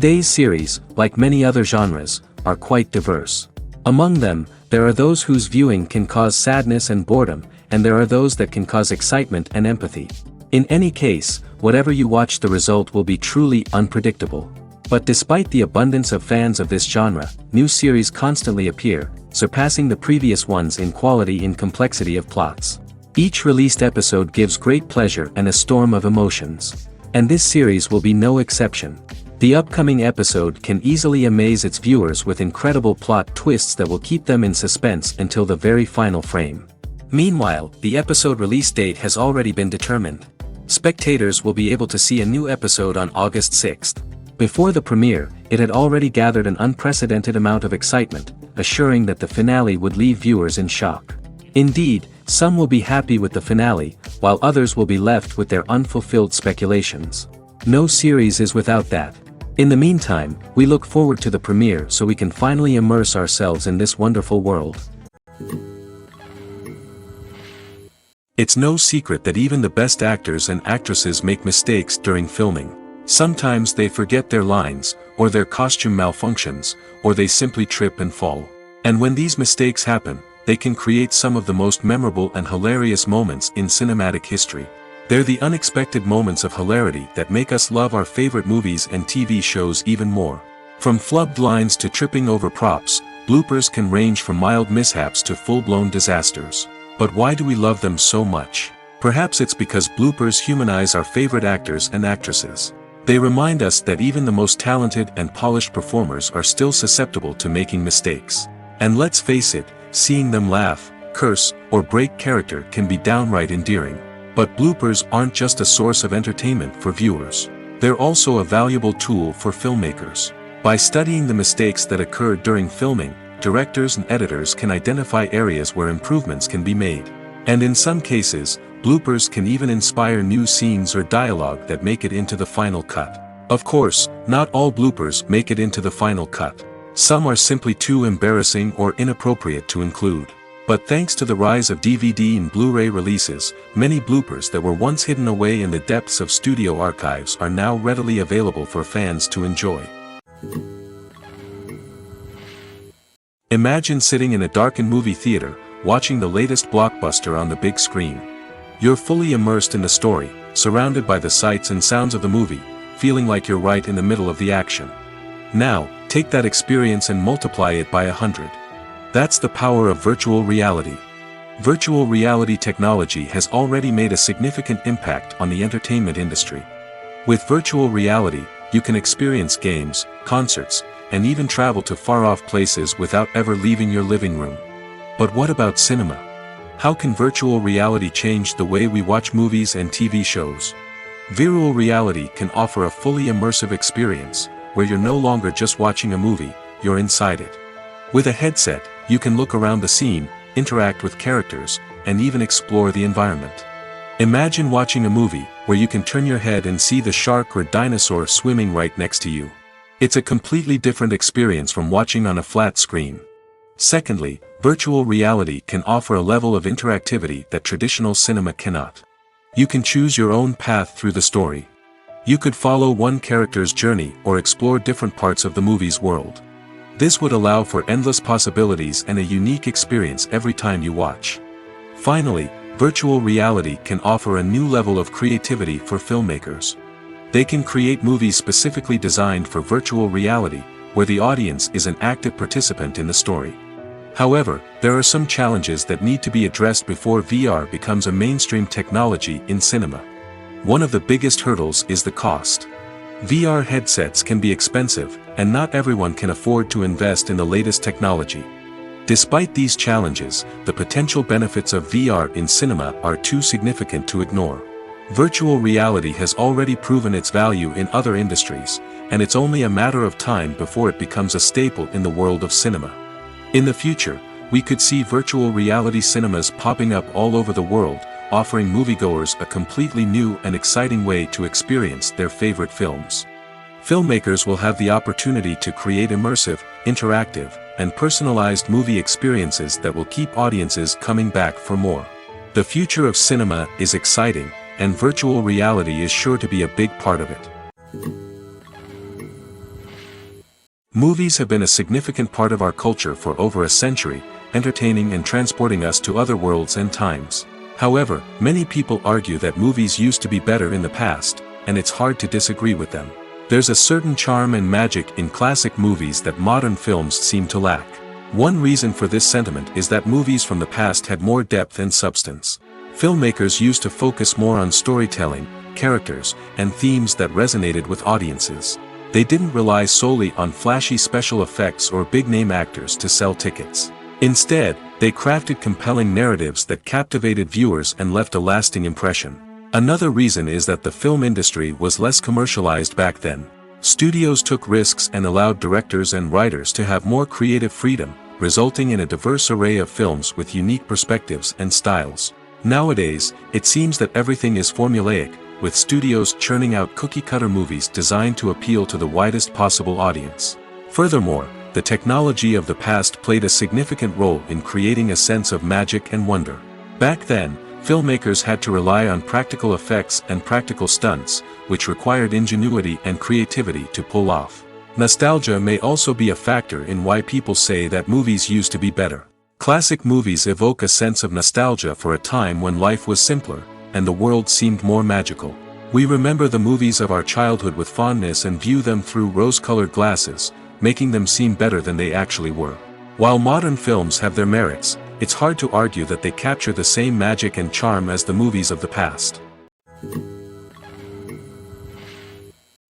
Today's series, like many other genres, are quite diverse. Among them, there are those whose viewing can cause sadness and boredom, and there are those that can cause excitement and empathy. In any case, whatever you watch, the result will be truly unpredictable. But despite the abundance of fans of this genre, new series constantly appear, surpassing the previous ones in quality and complexity of plots. Each released episode gives great pleasure and a storm of emotions. And this series will be no exception. The upcoming episode can easily amaze its viewers with incredible plot twists that will keep them in suspense until the very final frame. Meanwhile, the episode release date has already been determined. Spectators will be able to see a new episode on August 6th. Before the premiere, it had already gathered an unprecedented amount of excitement, assuring that the finale would leave viewers in shock. Indeed, some will be happy with the finale, while others will be left with their unfulfilled speculations. No series is without that. In the meantime, we look forward to the premiere so we can finally immerse ourselves in this wonderful world. It's no secret that even the best actors and actresses make mistakes during filming. Sometimes they forget their lines, or their costume malfunctions, or they simply trip and fall. And when these mistakes happen, they can create some of the most memorable and hilarious moments in cinematic history. They're the unexpected moments of hilarity that make us love our favorite movies and TV shows even more. From flubbed lines to tripping over props, bloopers can range from mild mishaps to full-blown disasters. But why do we love them so much? Perhaps it's because bloopers humanize our favorite actors and actresses. They remind us that even the most talented and polished performers are still susceptible to making mistakes. And let's face it, seeing them laugh, curse, or break character can be downright endearing. But bloopers aren't just a source of entertainment for viewers. They're also a valuable tool for filmmakers. By studying the mistakes that occur during filming, directors and editors can identify areas where improvements can be made. And in some cases, bloopers can even inspire new scenes or dialogue that make it into the final cut. Of course, not all bloopers make it into the final cut. Some are simply too embarrassing or inappropriate to include. But thanks to the rise of DVD and Blu-ray releases, many bloopers that were once hidden away in the depths of studio archives are now readily available for fans to enjoy. Imagine sitting in a darkened movie theater, watching the latest blockbuster on the big screen. You're fully immersed in the story, surrounded by the sights and sounds of the movie, feeling like you're right in the middle of the action. Now, take that experience and multiply it by 100. That's the power of virtual reality. Virtual reality technology has already made a significant impact on the entertainment industry. With virtual reality, you can experience games, concerts, and even travel to far-off places without ever leaving your living room. But what about cinema? How can virtual reality change the way we watch movies and TV shows? Virtual reality can offer a fully immersive experience, where you're no longer just watching a movie, you're inside it. With a headset, you can look around the scene, interact with characters, and even explore the environment. Imagine watching a movie where you can turn your head and see the shark or dinosaur swimming right next to you. It's a completely different experience from watching on a flat screen. Secondly, virtual reality can offer a level of interactivity that traditional cinema cannot. You can choose your own path through the story. You could follow one character's journey or explore different parts of the movie's world. This would allow for endless possibilities and a unique experience every time you watch. Finally, virtual reality can offer a new level of creativity for filmmakers. They can create movies specifically designed for virtual reality, where the audience is an active participant in the story. However, there are some challenges that need to be addressed before VR becomes a mainstream technology in cinema. One of the biggest hurdles is the cost. VR headsets can be expensive, and not everyone can afford to invest in the latest technology. Despite these challenges, the potential benefits of VR in cinema are too significant to ignore. Virtual reality has already proven its value in other industries, and it's only a matter of time before it becomes a staple in the world of cinema. In the future, we could see virtual reality cinemas popping up all over the world, offering moviegoers a completely new and exciting way to experience their favorite films. Filmmakers will have the opportunity to create immersive, interactive, and personalized movie experiences that will keep audiences coming back for more. The future of cinema is exciting, and virtual reality is sure to be a big part of it. Movies have been a significant part of our culture for over a century, entertaining and transporting us to other worlds and times. However, many people argue that movies used to be better in the past, and it's hard to disagree with them. There's a certain charm and magic in classic movies that modern films seem to lack. One reason for this sentiment is that movies from the past had more depth and substance. Filmmakers used to focus more on storytelling, characters, and themes that resonated with audiences. They didn't rely solely on flashy special effects or big-name actors to sell tickets. Instead, they crafted compelling narratives that captivated viewers and left a lasting impression. Another reason is that the film industry was less commercialized back then. Studios took risks and allowed directors and writers to have more creative freedom, resulting in a diverse array of films with unique perspectives and styles. Nowadays, it seems that everything is formulaic, with studios churning out cookie-cutter movies designed to appeal to the widest possible audience. Furthermore, the technology of the past played a significant role in creating a sense of magic and wonder. Back then, filmmakers had to rely on practical effects and practical stunts, which required ingenuity and creativity to pull off. Nostalgia may also be a factor in why people say that movies used to be better. Classic movies evoke a sense of nostalgia for a time when life was simpler, and the world seemed more magical. We remember the movies of our childhood with fondness and view them through rose-colored glasses, making them seem better than they actually were. While modern films have their merits, it's hard to argue that they capture the same magic and charm as the movies of the past.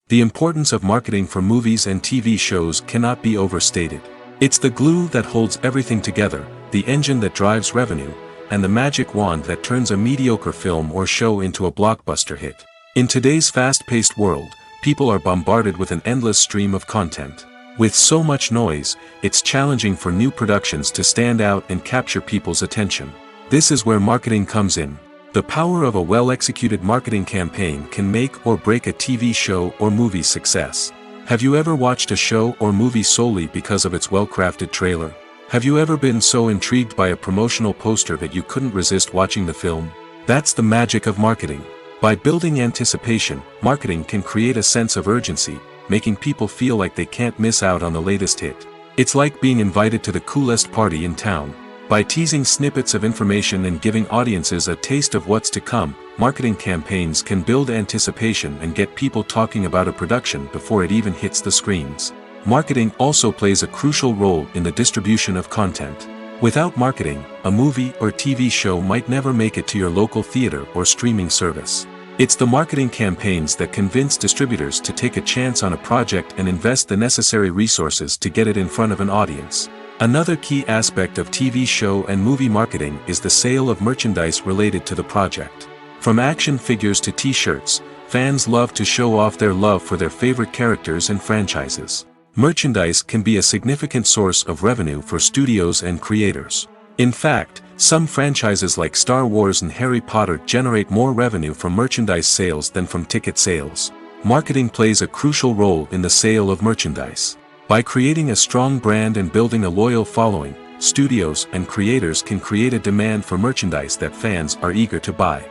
The importance of marketing for movies and TV shows cannot be overstated. It's the glue that holds everything together, the engine that drives revenue, and the magic wand that turns a mediocre film or show into a blockbuster hit. In today's fast-paced world, people are bombarded with an endless stream of content. With so much noise, it's challenging for new productions to stand out and capture people's attention. This is where marketing comes in. The power of a well-executed marketing campaign can make or break a TV show or movie's success. Have you ever watched a show or movie solely because of its well-crafted trailer? Have you ever been so intrigued by a promotional poster that you couldn't resist watching the film? That's the magic of marketing. By building anticipation, marketing can create a sense of urgency, making people feel like they can't miss out on the latest hit. It's like being invited to the coolest party in town. By teasing snippets of information and giving audiences a taste of what's to come, marketing campaigns can build anticipation and get people talking about a production before it even hits the screens. Marketing also plays a crucial role in the distribution of content. Without marketing, a movie or TV show might never make it to your local theater or streaming service. It's the marketing campaigns that convince distributors to take a chance on a project and invest the necessary resources to get it in front of an audience. Another key aspect of TV show and movie marketing is the sale of merchandise related to the project. From action figures to t-shirts, fans love to show off their love for their favorite characters and franchises. Merchandise can be a significant source of revenue for studios and creators. In fact, some franchises like Star Wars and Harry Potter generate more revenue from merchandise sales than from ticket sales. Marketing plays a crucial role in the sale of merchandise. By creating a strong brand and building a loyal following, studios and creators can create a demand for merchandise that fans are eager to buy.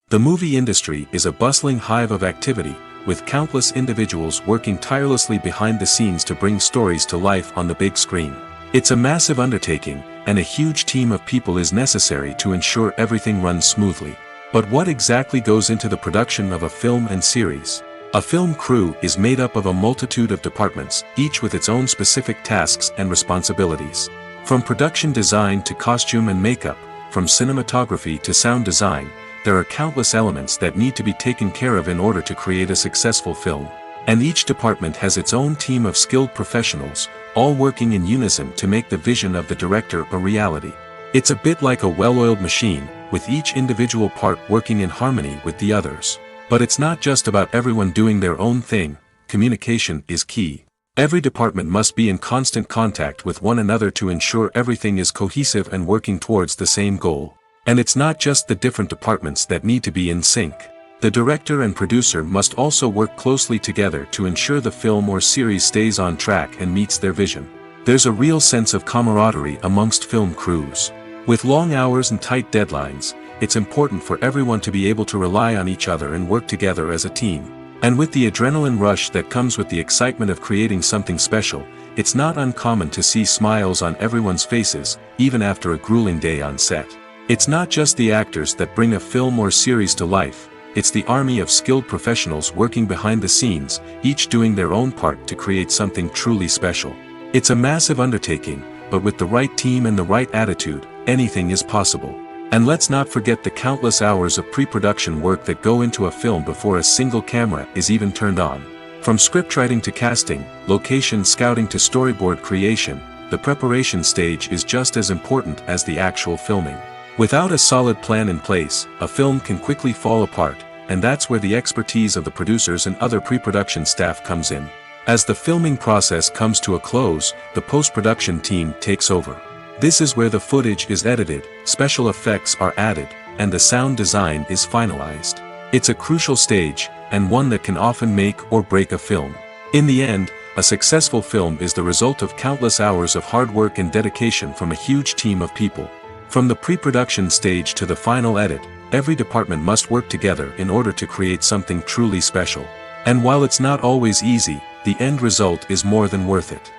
The movie industry is a bustling hive of activity, with countless individuals working tirelessly behind the scenes to bring stories to life on the big screen. It's a massive undertaking, and a huge team of people is necessary to ensure everything runs smoothly. But what exactly goes into the production of a film and series? A film crew is made up of a multitude of departments, each with its own specific tasks and responsibilities. From production design to costume and makeup, from cinematography to sound design, there are countless elements that need to be taken care of in order to create a successful film. And each department has its own team of skilled professionals, all working in unison to make the vision of the director a reality. It's a bit like a well-oiled machine, with each individual part working in harmony with the others. But it's not just about everyone doing their own thing. Communication is key. Every department must be in constant contact with one another to ensure everything is cohesive and working towards the same goal. And it's not just the different departments that need to be in sync. The director and producer must also work closely together to ensure the film or series stays on track and meets their vision. There's a real sense of camaraderie amongst film crews. With long hours and tight deadlines, it's important for everyone to be able to rely on each other and work together as a team. And with the adrenaline rush that comes with the excitement of creating something special, it's not uncommon to see smiles on everyone's faces, even after a grueling day on set. It's not just the actors that bring a film or series to life, it's the army of skilled professionals working behind the scenes, each doing their own part to create something truly special. It's a massive undertaking, but with the right team and the right attitude, anything is possible. And let's not forget the countless hours of pre-production work that go into a film before a single camera is even turned on. From scriptwriting to casting, location scouting to storyboard creation, the preparation stage is just as important as the actual filming. Without a solid plan in place, a film can quickly fall apart, and that's where the expertise of the producers and other pre-production staff comes in. As the filming process comes to a close, the post-production team takes over. This is where the footage is edited, special effects are added, and the sound design is finalized. It's a crucial stage, and one that can often make or break a film. In the end, a successful film is the result of countless hours of hard work and dedication from a huge team of people. From the pre-production stage to the final edit, every department must work together in order to create something truly special. And while it's not always easy, the end result is more than worth it.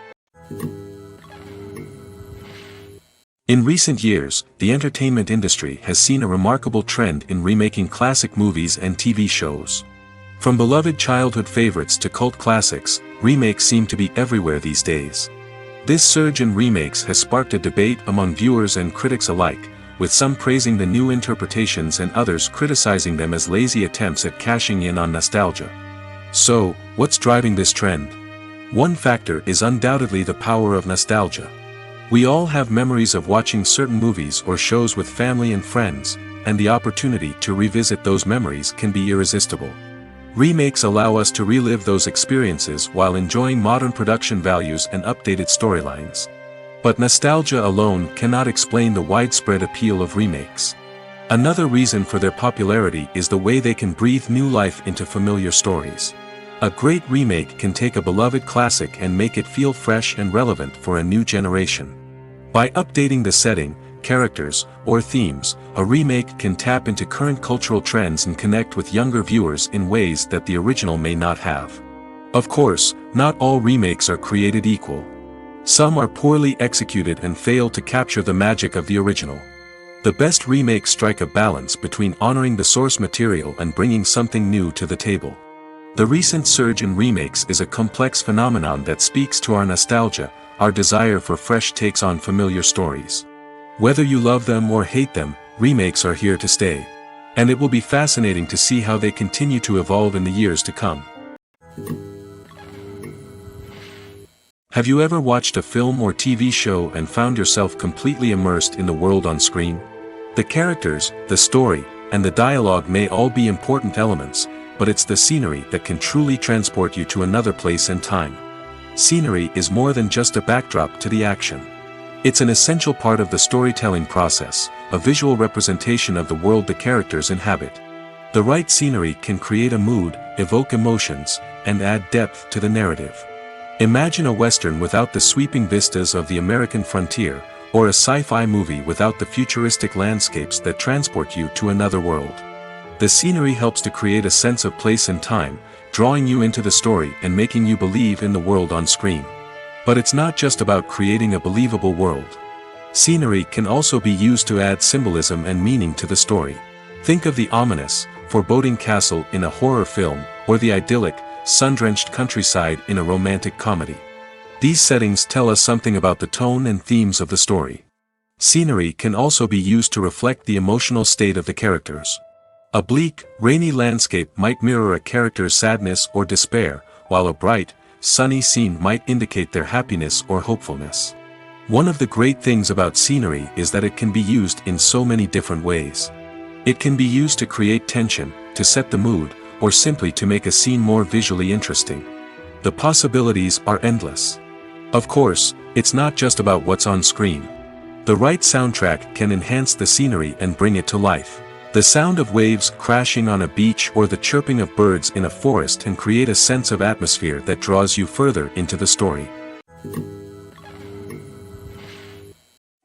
In recent years, the entertainment industry has seen a remarkable trend in remaking classic movies and TV shows. From beloved childhood favorites to cult classics, remakes seem to be everywhere these days. This surge in remakes has sparked a debate among viewers and critics alike, with some praising the new interpretations and others criticizing them as lazy attempts at cashing in on nostalgia. So, what's driving this trend? One factor is undoubtedly the power of nostalgia. We all have memories of watching certain movies or shows with family and friends, and the opportunity to revisit those memories can be irresistible. Remakes allow us to relive those experiences while enjoying modern production values and updated storylines. But nostalgia alone cannot explain the widespread appeal of remakes. Another reason for their popularity is the way they can breathe new life into familiar stories. A great remake can take a beloved classic and make it feel fresh and relevant for a new generation. By updating the setting, characters, or themes, a remake can tap into current cultural trends and connect with younger viewers in ways that the original may not have. Of course, not all remakes are created equal. Some are poorly executed and fail to capture the magic of the original. The best remakes strike a balance between honoring the source material and bringing something new to the table. The recent surge in remakes is a complex phenomenon that speaks to our nostalgia, our desire for fresh takes on familiar stories. Whether you love them or hate them, remakes are here to stay. And it will be fascinating to see how they continue to evolve in the years to come. Have you ever watched a film or TV show and found yourself completely immersed in the world on screen? The characters, the story, and the dialogue may all be important elements, but it's the scenery that can truly transport you to another place and time. Scenery is more than just a backdrop to the action. It's an essential part of the storytelling process, a visual representation of the world the characters inhabit. The right scenery can create a mood, evoke emotions, and add depth to the narrative. Imagine a Western without the sweeping vistas of the American frontier, or a sci-fi movie without the futuristic landscapes that transport you to another world. The scenery helps to create a sense of place and time, drawing you into the story and making you believe in the world on screen. But it's not just about creating a believable world. Scenery can also be used to add symbolism and meaning to the story. Think of the ominous, foreboding castle in a horror film, or the idyllic, sun-drenched countryside in a romantic comedy. These settings tell us something about the tone and themes of the story. Scenery can also be used to reflect the emotional state of the characters. A bleak, rainy landscape might mirror a character's sadness or despair, while a bright, sunny scene might indicate their happiness or hopefulness. One of the great things about scenery is that it can be used in so many different ways. It can be used to create tension, to set the mood, or simply to make a scene more visually interesting. The possibilities are endless. Of course, it's not just about what's on screen. The right soundtrack can enhance the scenery and bring it to life. The sound of waves crashing on a beach or the chirping of birds in a forest can create a sense of atmosphere that draws you further into the story.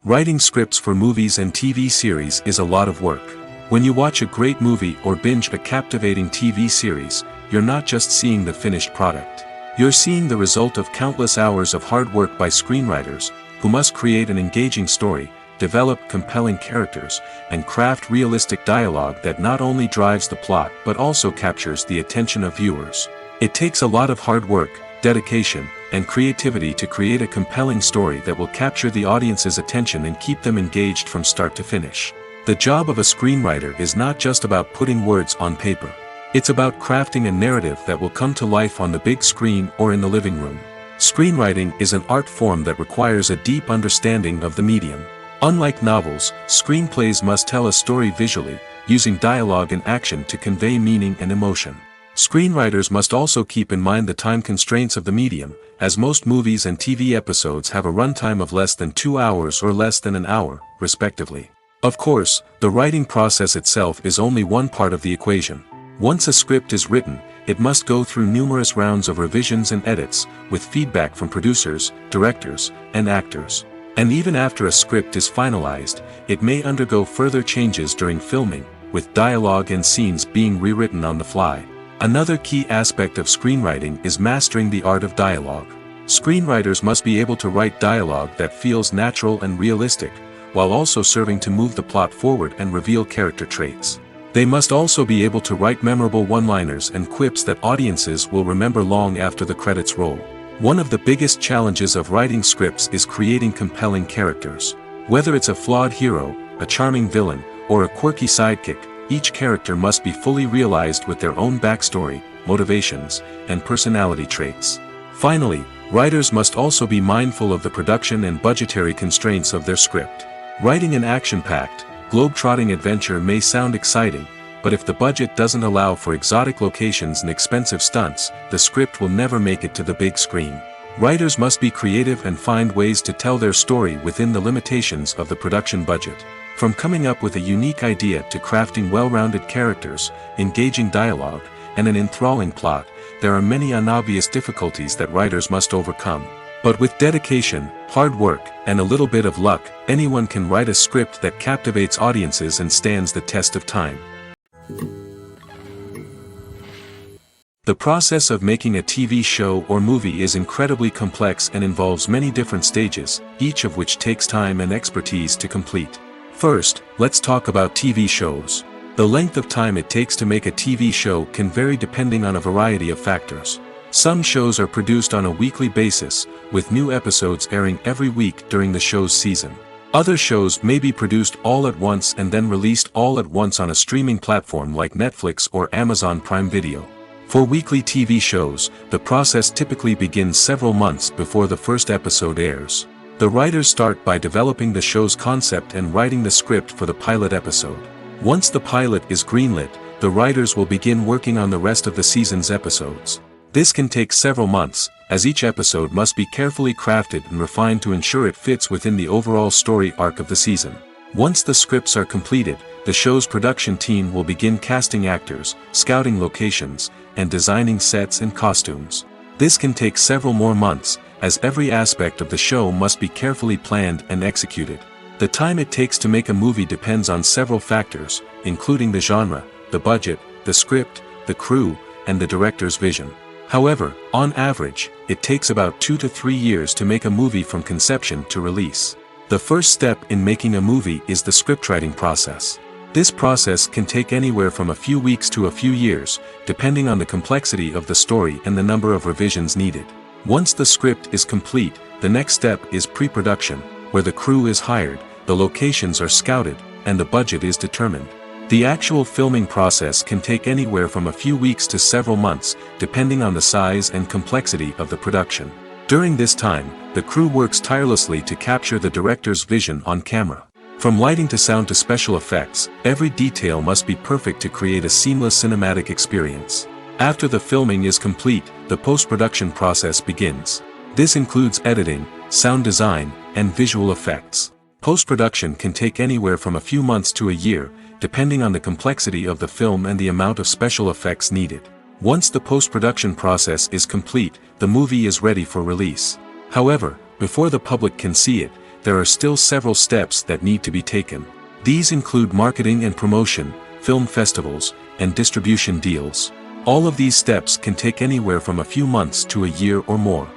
Writing scripts for movies and TV series is a lot of work. When you watch a great movie or binge a captivating TV series, you're not just seeing the finished product. You're seeing the result of countless hours of hard work by screenwriters, who must create an engaging story, develop compelling characters, and craft realistic dialogue that not only drives the plot but also captures the attention of viewers. It takes a lot of hard work, dedication, and creativity to create a compelling story that will capture the audience's attention and keep them engaged from start to finish. The job of a screenwriter is not just about putting words on paper. It's about crafting a narrative that will come to life on the big screen or in the living room. Screenwriting is an art form that requires a deep understanding of the medium. Unlike novels, screenplays must tell a story visually, using dialogue and action to convey meaning and emotion. Screenwriters must also keep in mind the time constraints of the medium, as most movies and TV episodes have a runtime of less than 2 hours or less than an hour, respectively. Of course, the writing process itself is only one part of the equation. Once a script is written, it must go through numerous rounds of revisions and edits, with feedback from producers, directors, and actors. And even after a script is finalized, it may undergo further changes during filming, with dialogue and scenes being rewritten on the fly. Another key aspect of screenwriting is mastering the art of dialogue. Screenwriters must be able to write dialogue that feels natural and realistic, while also serving to move the plot forward and reveal character traits. They must also be able to write memorable one-liners and quips that audiences will remember long after the credits roll. One of the biggest challenges of writing scripts is creating compelling characters. Whether it's a flawed hero, a charming villain, or a quirky sidekick, each character must be fully realized with their own backstory, motivations, and personality traits. Finally, writers must also be mindful of the production and budgetary constraints of their script. Writing an action-packed, globe-trotting adventure may sound exciting, but if the budget doesn't allow for exotic locations and expensive stunts, the script will never make it to the big screen. Writers must be creative and find ways to tell their story within the limitations of the production budget. From coming up with a unique idea to crafting well-rounded characters, engaging dialogue, and an enthralling plot, there are many unobvious difficulties that writers must overcome. But with dedication, hard work, and a little bit of luck, anyone can write a script that captivates audiences and stands the test of time. The process of making a TV show or movie is incredibly complex and involves many different stages, each of which takes time and expertise to complete. First, let's talk about TV shows. The length of time it takes to make a TV show can vary depending on a variety of factors. Some shows are produced on a weekly basis, with new episodes airing every week during the show's season. Other shows may be produced all at once and then released all at once on a streaming platform like Netflix or Amazon Prime Video. For weekly TV shows, the process typically begins several months before the first episode airs. The writers start by developing the show's concept and writing the script for the pilot episode. Once the pilot is greenlit, the writers will begin working on the rest of the season's episodes. This can take several months, as each episode must be carefully crafted and refined to ensure it fits within the overall story arc of the season. Once the scripts are completed, the show's production team will begin casting actors, scouting locations, and designing sets and costumes. This can take several more months, as every aspect of the show must be carefully planned and executed. The time it takes to make a movie depends on several factors, including the genre, the budget, the script, the crew, and the director's vision. However, on average, it takes about 2 to 3 years to make a movie from conception to release. The first step in making a movie is the scriptwriting process. This process can take anywhere from a few weeks to a few years, depending on the complexity of the story and the number of revisions needed. Once the script is complete, the next step is pre-production, where the crew is hired, the locations are scouted, and the budget is determined. The actual filming process can take anywhere from a few weeks to several months, depending on the size and complexity of the production. During this time, the crew works tirelessly to capture the director's vision on camera. From lighting to sound to special effects, every detail must be perfect to create a seamless cinematic experience. After the filming is complete, the post-production process begins. This includes editing, sound design, and visual effects. Post-production can take anywhere from a few months to a year, depending on the complexity of the film and the amount of special effects needed. Once the post-production process is complete, the movie is ready for release. However, before the public can see it, there are still several steps that need to be taken. These include marketing and promotion, film festivals, and distribution deals. All of these steps can take anywhere from a few months to a year or more.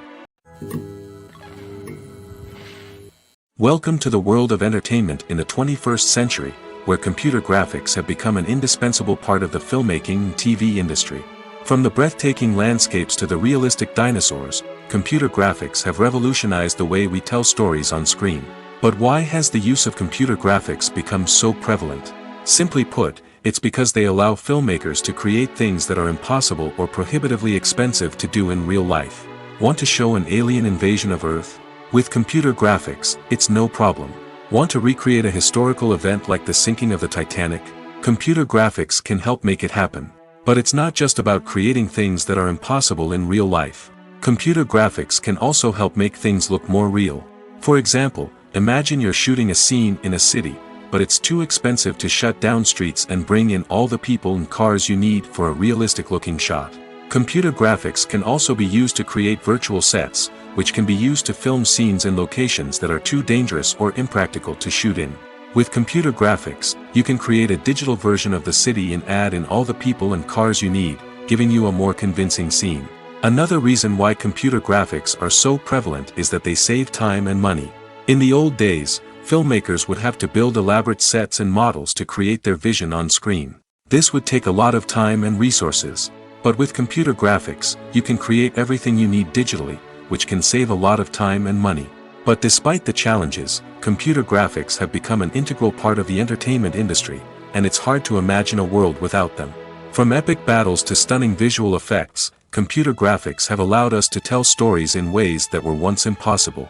Welcome to the world of entertainment in the 21st century, where computer graphics have become an indispensable part of the filmmaking and TV industry. From the breathtaking landscapes to the realistic dinosaurs, computer graphics have revolutionized the way we tell stories on screen. But why has the use of computer graphics become so prevalent? Simply put, it's because they allow filmmakers to create things that are impossible or prohibitively expensive to do in real life. Want to show an alien invasion of Earth? With computer graphics, it's no problem. Want to recreate a historical event like the sinking of the Titanic? Computer graphics can help make it happen. But it's not just about creating things that are impossible in real life. Computer graphics can also help make things look more real. For example, imagine you're shooting a scene in a city, but it's too expensive to shut down streets and bring in all the people and cars you need for a realistic-looking shot. Computer graphics can also be used to create virtual sets, which can be used to film scenes in locations that are too dangerous or impractical to shoot in. With computer graphics, you can create a digital version of the city and add in all the people and cars you need, giving you a more convincing scene. Another reason why computer graphics are so prevalent is that they save time and money. In the old days, filmmakers would have to build elaborate sets and models to create their vision on screen. This would take a lot of time and resources. But with computer graphics, you can create everything you need digitally, which can save a lot of time and money. But despite the challenges, computer graphics have become an integral part of the entertainment industry, and it's hard to imagine a world without them. From epic battles to stunning visual effects, computer graphics have allowed us to tell stories in ways that were once impossible.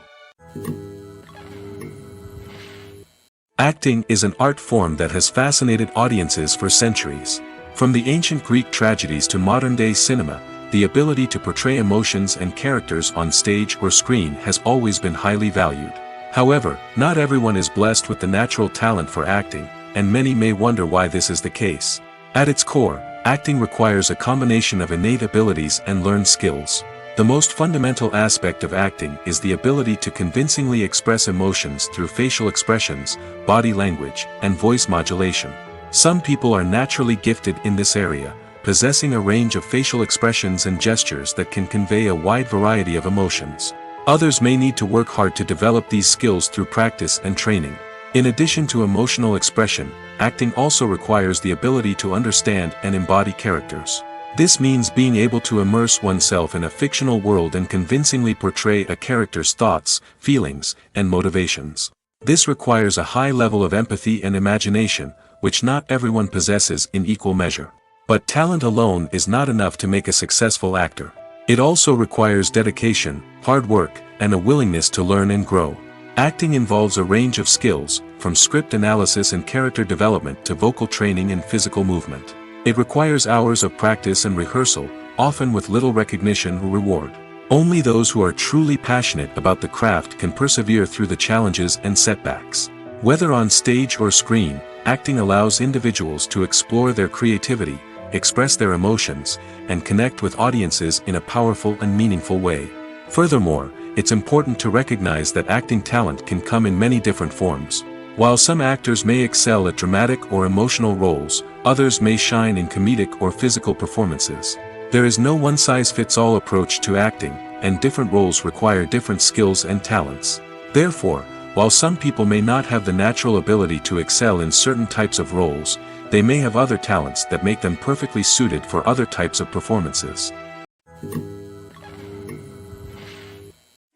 Acting is an art form that has fascinated audiences for centuries. From the ancient Greek tragedies to modern-day cinema, the ability to portray emotions and characters on stage or screen has always been highly valued. However, not everyone is blessed with the natural talent for acting, and many may wonder why this is the case. At its core, acting requires a combination of innate abilities and learned skills. The most fundamental aspect of acting is the ability to convincingly express emotions through facial expressions, body language, and voice modulation. Some people are naturally gifted in this area, possessing a range of facial expressions and gestures that can convey a wide variety of emotions. Others may need to work hard to develop these skills through practice and training. In addition to emotional expression, acting also requires the ability to understand and embody characters. This means being able to immerse oneself in a fictional world and convincingly portray a character's thoughts, feelings, and motivations. This requires a high level of empathy and imagination, which not everyone possesses in equal measure. But talent alone is not enough to make a successful actor. It also requires dedication, hard work, and a willingness to learn and grow. Acting involves a range of skills, from script analysis and character development to vocal training and physical movement. It requires hours of practice and rehearsal, often with little recognition or reward. Only those who are truly passionate about the craft can persevere through the challenges and setbacks. Whether on stage or screen, acting allows individuals to explore their creativity, express their emotions, and connect with audiences in a powerful and meaningful way. Furthermore, it's important to recognize that acting talent can come in many different forms. While some actors may excel at dramatic or emotional roles, others may shine in comedic or physical performances. There is no one-size-fits-all approach to acting, and different roles require different skills and talents. Therefore, while some people may not have the natural ability to excel in certain types of roles, they may have other talents that make them perfectly suited for other types of performances.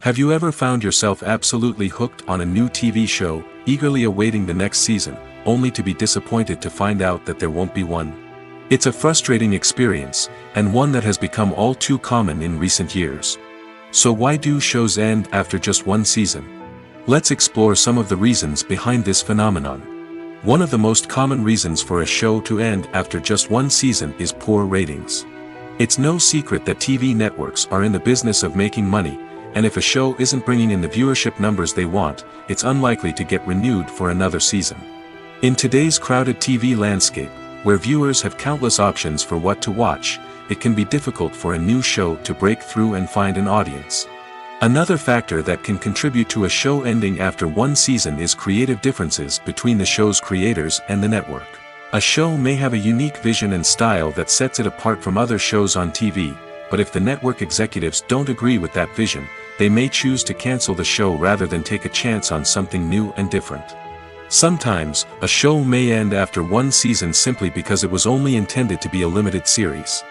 Have you ever found yourself absolutely hooked on a new TV show, eagerly awaiting the next season, only to be disappointed to find out that there won't be one? It's a frustrating experience, and one that has become all too common in recent years. So why do shows end after just one season? Let's explore some of the reasons behind this phenomenon. One of the most common reasons for a show to end after just one season is poor ratings. It's no secret that TV networks are in the business of making money, and if a show isn't bringing in the viewership numbers they want, it's unlikely to get renewed for another season. In today's crowded TV landscape, where viewers have countless options for what to watch, it can be difficult for a new show to break through and find an audience. Another factor that can contribute to a show ending after one season is creative differences between the show's creators and the network. A show may have a unique vision and style that sets it apart from other shows on TV, but if the network executives don't agree with that vision, they may choose to cancel the show rather than take a chance on something new and different. Sometimes, a show may end after one season simply because it was only intended to be a limited series.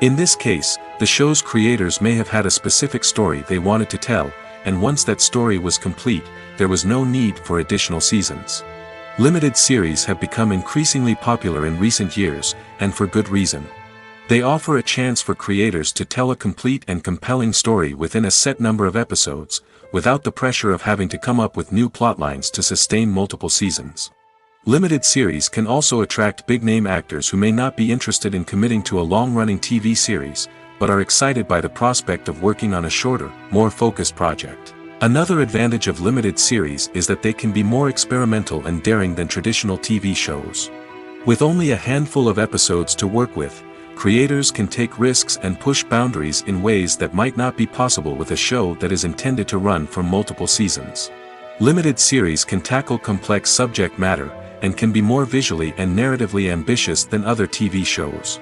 In this case, the show's creators may have had a specific story they wanted to tell, and once that story was complete, there was no need for additional seasons. Limited series have become increasingly popular in recent years, and for good reason. They offer a chance for creators to tell a complete and compelling story within a set number of episodes, without the pressure of having to come up with new plotlines to sustain multiple seasons. Limited series can also attract big-name actors who may not be interested in committing to a long-running TV series, but are excited by the prospect of working on a shorter, more focused project. Another advantage of limited series is that they can be more experimental and daring than traditional TV shows. With only a handful of episodes to work with, creators can take risks and push boundaries in ways that might not be possible with a show that is intended to run for multiple seasons. Limited series can tackle complex subject matter, and can be more visually and narratively ambitious than other TV shows.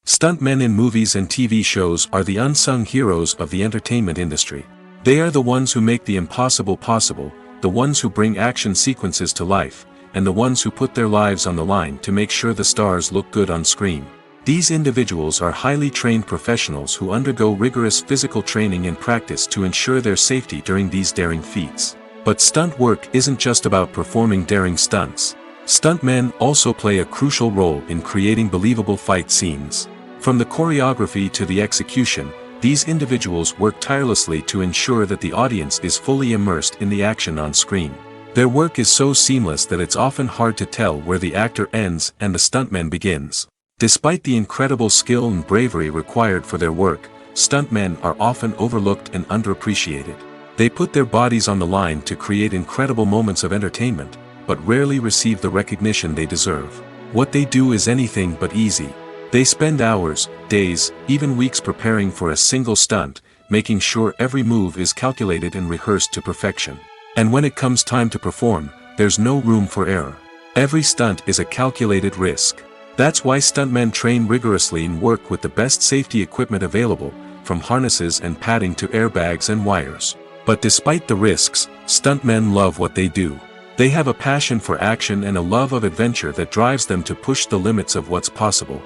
Stuntmen in movies and TV shows are the unsung heroes of the entertainment industry. They are the ones who make the impossible possible, the ones who bring action sequences to life, and the ones who put their lives on the line to make sure the stars look good on screen. These individuals are highly trained professionals who undergo rigorous physical training and practice to ensure their safety during these daring feats. But stunt work isn't just about performing daring stunts. Stuntmen also play a crucial role in creating believable fight scenes. From the choreography to the execution, these individuals work tirelessly to ensure that the audience is fully immersed in the action on screen. Their work is so seamless that it's often hard to tell where the actor ends and the stuntman begins. Despite the incredible skill and bravery required for their work, stuntmen are often overlooked and underappreciated. They put their bodies on the line to create incredible moments of entertainment, but rarely receive the recognition they deserve. What they do is anything but easy. They spend hours, days, even weeks preparing for a single stunt, making sure every move is calculated and rehearsed to perfection. And when it comes time to perform, there's no room for error. Every stunt is a calculated risk. That's why stuntmen train rigorously and work with the best safety equipment available, from harnesses and padding to airbags and wires. But despite the risks, stuntmen love what they do. They have a passion for action and a love of adventure that drives them to push the limits of what's possible.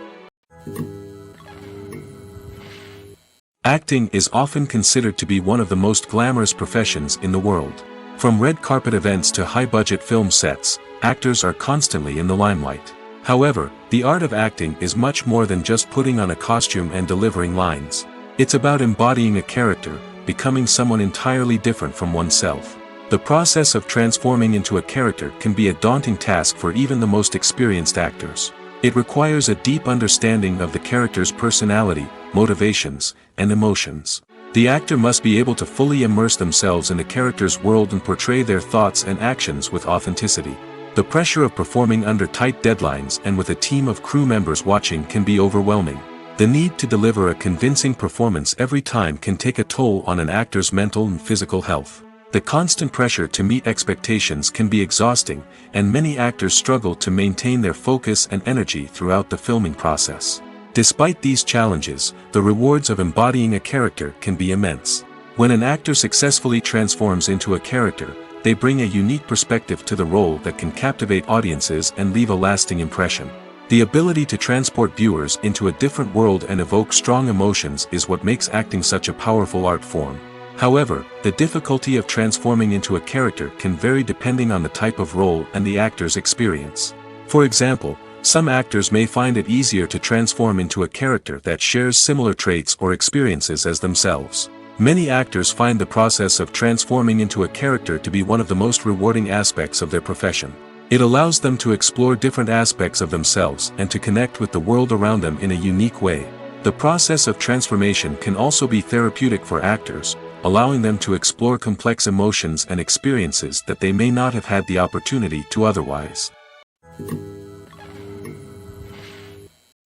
Acting is often considered to be one of the most glamorous professions in the world. From red carpet events to high-budget film sets, actors are constantly in the limelight. However, the art of acting is much more than just putting on a costume and delivering lines. It's about embodying a character, becoming someone entirely different from oneself. The process of transforming into a character can be a daunting task for even the most experienced actors. It requires a deep understanding of the character's personality, motivations, and emotions. The actor must be able to fully immerse themselves in the character's world and portray their thoughts and actions with authenticity. The pressure of performing under tight deadlines and with a team of crew members watching can be overwhelming. The need to deliver a convincing performance every time can take a toll on an actor's mental and physical health. The constant pressure to meet expectations can be exhausting, and many actors struggle to maintain their focus and energy throughout the filming process. Despite these challenges, the rewards of embodying a character can be immense. When an actor successfully transforms into a character, they bring a unique perspective to the role that can captivate audiences and leave a lasting impression. The ability to transport viewers into a different world and evoke strong emotions is what makes acting such a powerful art form. However, the difficulty of transforming into a character can vary depending on the type of role and the actor's experience. For example, some actors may find it easier to transform into a character that shares similar traits or experiences as themselves. Many actors find the process of transforming into a character to be one of the most rewarding aspects of their profession. It allows them to explore different aspects of themselves and to connect with the world around them in a unique way. The process of transformation can also be therapeutic for actors, allowing them to explore complex emotions and experiences that they may not have had the opportunity to otherwise.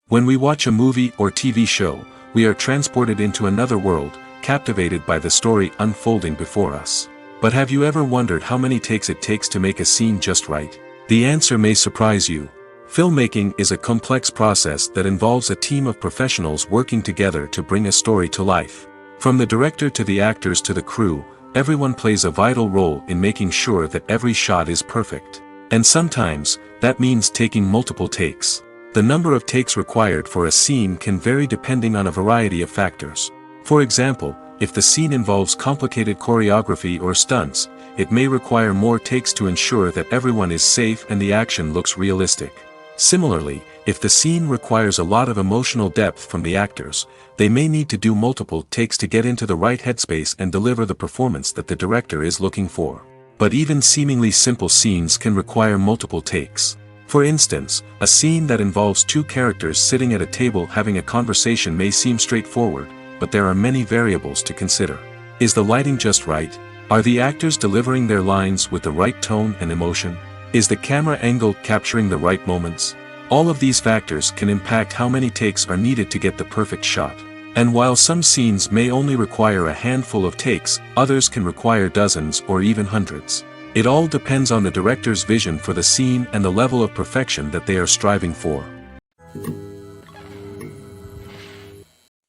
When we watch a movie or TV show, we are transported into another world, captivated by the story unfolding before us. But have you ever wondered how many takes it takes to make a scene just right? The answer may surprise you. Filmmaking is a complex process that involves a team of professionals working together to bring a story to life. From the director to the actors to the crew, everyone plays a vital role in making sure that every shot is perfect. And sometimes, that means taking multiple takes. The number of takes required for a scene can vary depending on a variety of factors. For example, if the scene involves complicated choreography or stunts, it may require more takes to ensure that everyone is safe and the action looks realistic. Similarly, if the scene requires a lot of emotional depth from the actors, they may need to do multiple takes to get into the right headspace and deliver the performance that the director is looking for. But even seemingly simple scenes can require multiple takes. For instance, a scene that involves two characters sitting at a table having a conversation may seem straightforward, but there are many variables to consider. Is the lighting just right? Are the actors delivering their lines with the right tone and emotion? Is the camera angle capturing the right moments? All of these factors can impact how many takes are needed to get the perfect shot. And while some scenes may only require a handful of takes, others can require dozens or even hundreds. It all depends on the director's vision for the scene and the level of perfection that they are striving for.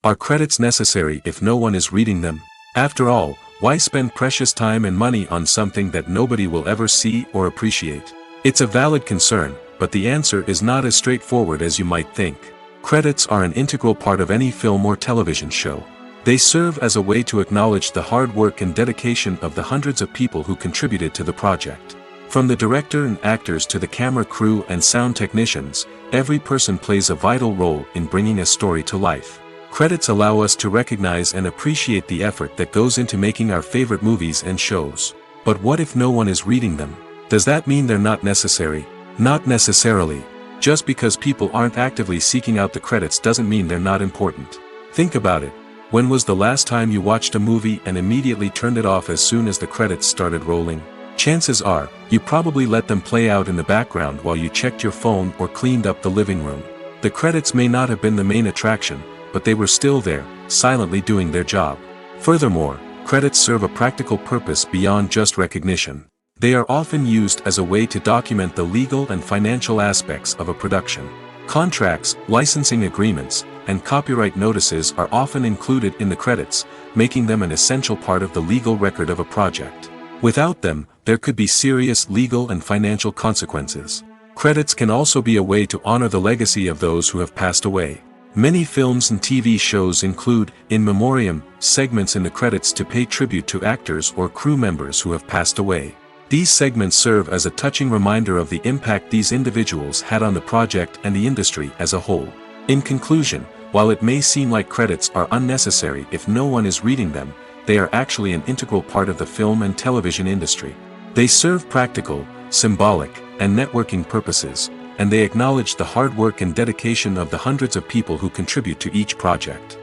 Are credits necessary if no one is reading them? After all, why spend precious time and money on something that nobody will ever see or appreciate? It's a valid concern, but the answer is not as straightforward as you might think. Credits are an integral part of any film or television show. They serve as a way to acknowledge the hard work and dedication of the hundreds of people who contributed to the project. From the director and actors to the camera crew and sound technicians, every person plays a vital role in bringing a story to life. Credits allow us to recognize and appreciate the effort that goes into making our favorite movies and shows. But what if no one is reading them? Does that mean they're not necessary? Not necessarily. Just because people aren't actively seeking out the credits doesn't mean they're not important. Think about it. When was the last time you watched a movie and immediately turned it off as soon as the credits started rolling? Chances are, you probably let them play out in the background while you checked your phone or cleaned up the living room. The credits may not have been the main attraction, but they were still there, silently doing their job. Furthermore, credits serve a practical purpose beyond just recognition. They are often used as a way to document the legal and financial aspects of a production. Contracts, licensing agreements, and copyright notices are often included in the credits, making them an essential part of the legal record of a project. Without them, there could be serious legal and financial consequences. Credits can also be a way to honor the legacy of those who have passed away. Many films and TV shows include, in memoriam, segments in the credits to pay tribute to actors or crew members who have passed away. These segments serve as a touching reminder of the impact these individuals had on the project and the industry as a whole. In conclusion, while it may seem like credits are unnecessary if no one is reading them, they are actually an integral part of the film and television industry. They serve practical, symbolic, and networking purposes, and they acknowledge the hard work and dedication of the hundreds of people who contribute to each project.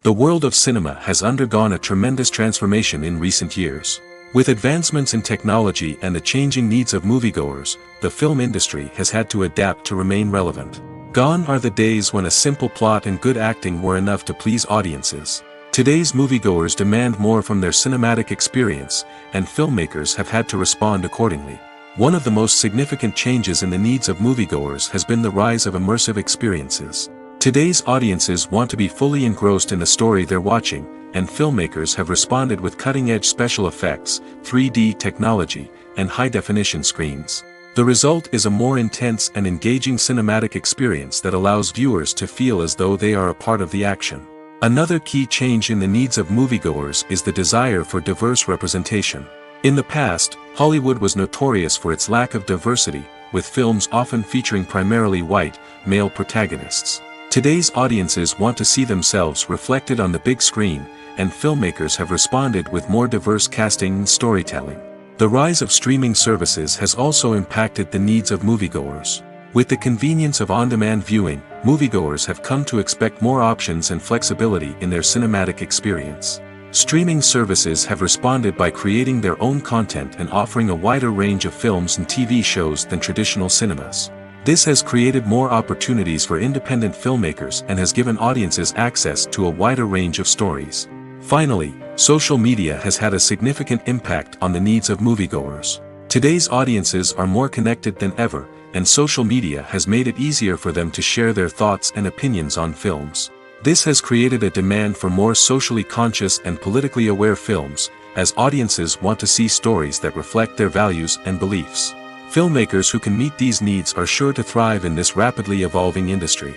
The world of cinema has undergone a tremendous transformation in recent years. With advancements in technology and the changing needs of moviegoers, the film industry has had to adapt to remain relevant. Gone are the days when a simple plot and good acting were enough to please audiences. Today's moviegoers demand more from their cinematic experience, and filmmakers have had to respond accordingly. One of the most significant changes in the needs of moviegoers has been the rise of immersive experiences. Today's audiences want to be fully engrossed in the story they're watching, and filmmakers have responded with cutting-edge special effects, 3D technology, and high-definition screens. The result is a more intense and engaging cinematic experience that allows viewers to feel as though they are a part of the action. Another key change in the needs of moviegoers is the desire for diverse representation. In the past, Hollywood was notorious for its lack of diversity, with films often featuring primarily white, male protagonists. Today's audiences want to see themselves reflected on the big screen, and filmmakers have responded with more diverse casting and storytelling. The rise of streaming services has also impacted the needs of moviegoers. With the convenience of on-demand viewing, moviegoers have come to expect more options and flexibility in their cinematic experience. Streaming services have responded by creating their own content and offering a wider range of films and TV shows than traditional cinemas. This has created more opportunities for independent filmmakers and has given audiences access to a wider range of stories. Finally, social media has had a significant impact on the needs of moviegoers. Today's audiences are more connected than ever, and social media has made it easier for them to share their thoughts and opinions on films. This has created a demand for more socially conscious and politically aware films, as audiences want to see stories that reflect their values and beliefs. Filmmakers who can meet these needs are sure to thrive in this rapidly evolving industry.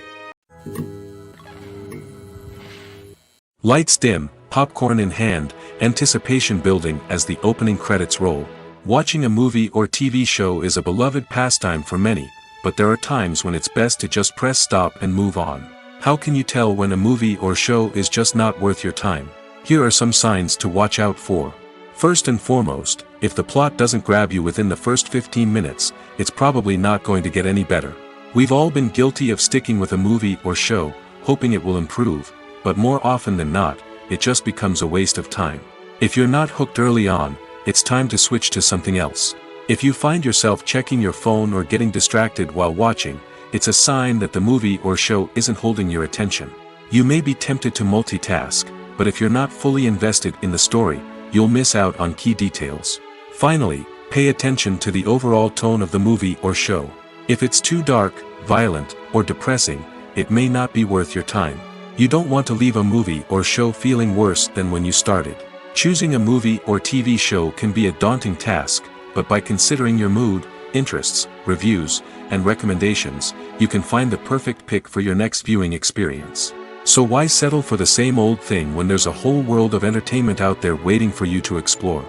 Lights dim, popcorn in hand, anticipation building as the opening credits roll. Watching a movie or TV show is a beloved pastime for many, but there are times when it's best to just press stop and move on. How can you tell when a movie or show is just not worth your time? Here are some signs to watch out for. First and foremost, if the plot doesn't grab you within the first 15 minutes, it's probably not going to get any better. We've all been guilty of sticking with a movie or show, hoping it will improve, but more often than not, it just becomes a waste of time. If you're not hooked early on, it's time to switch to something else. If you find yourself checking your phone or getting distracted while watching, it's a sign that the movie or show isn't holding your attention. You may be tempted to multitask, but if you're not fully invested in the story, you'll miss out on key details. Finally, pay attention to the overall tone of the movie or show. If it's too dark, violent, or depressing, it may not be worth your time. You don't want to leave a movie or show feeling worse than when you started. Choosing a movie or TV show can be a daunting task, but by considering your mood, interests, reviews, and recommendations, you can find the perfect pick for your next viewing experience. So why settle for the same old thing when there's a whole world of entertainment out there waiting for you to explore?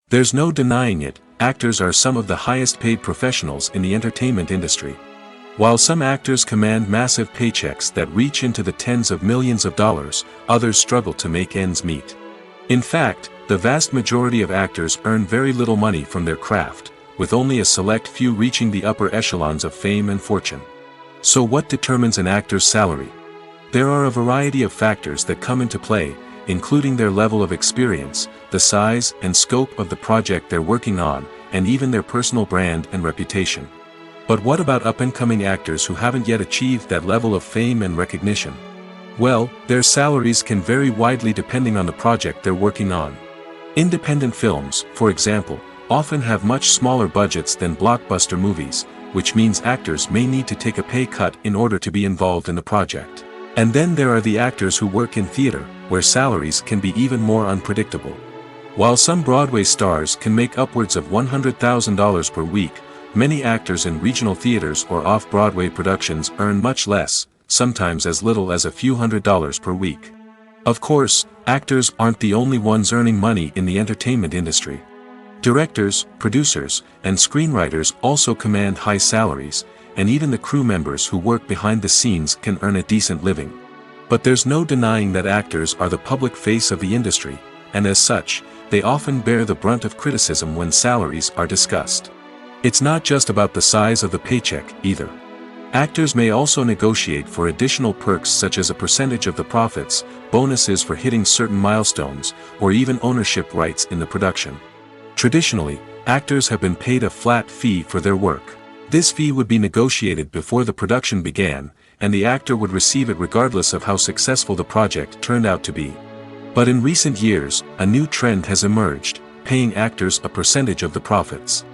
There's no denying it, actors are some of the highest paid professionals in the entertainment industry. While some actors command massive paychecks that reach into the tens of millions of dollars, others struggle to make ends meet. In fact, the vast majority of actors earn very little money from their craft, with only a select few reaching the upper echelons of fame and fortune. So what determines an actor's salary? There are a variety of factors that come into play, including their level of experience, the size and scope of the project they're working on, and even their personal brand and reputation. But what about up-and-coming actors who haven't yet achieved that level of fame and recognition? Well, their salaries can vary widely depending on the project they're working on. Independent films, for example, often have much smaller budgets than blockbuster movies, which means actors may need to take a pay cut in order to be involved in the project. And then there are the actors who work in theater, where salaries can be even more unpredictable. While some Broadway stars can make upwards of $100,000 per week, many actors in regional theaters or off-Broadway productions earn much less, sometimes as little as a few $100s per week. Of course, actors aren't the only ones earning money in the entertainment industry. Directors, producers, and screenwriters also command high salaries, and even the crew members who work behind the scenes can earn a decent living. But there's no denying that actors are the public face of the industry, and as such, they often bear the brunt of criticism when salaries are discussed. It's not just about the size of the paycheck, either. Actors may also negotiate for additional perks such as a percentage of the profits, bonuses for hitting certain milestones, or even ownership rights in the production. Traditionally, actors have been paid a flat fee for their work. This fee would be negotiated before the production began, and the actor would receive it regardless of how successful the project turned out to be. But in recent years, a new trend has emerged, paying actors a percentage of the profits.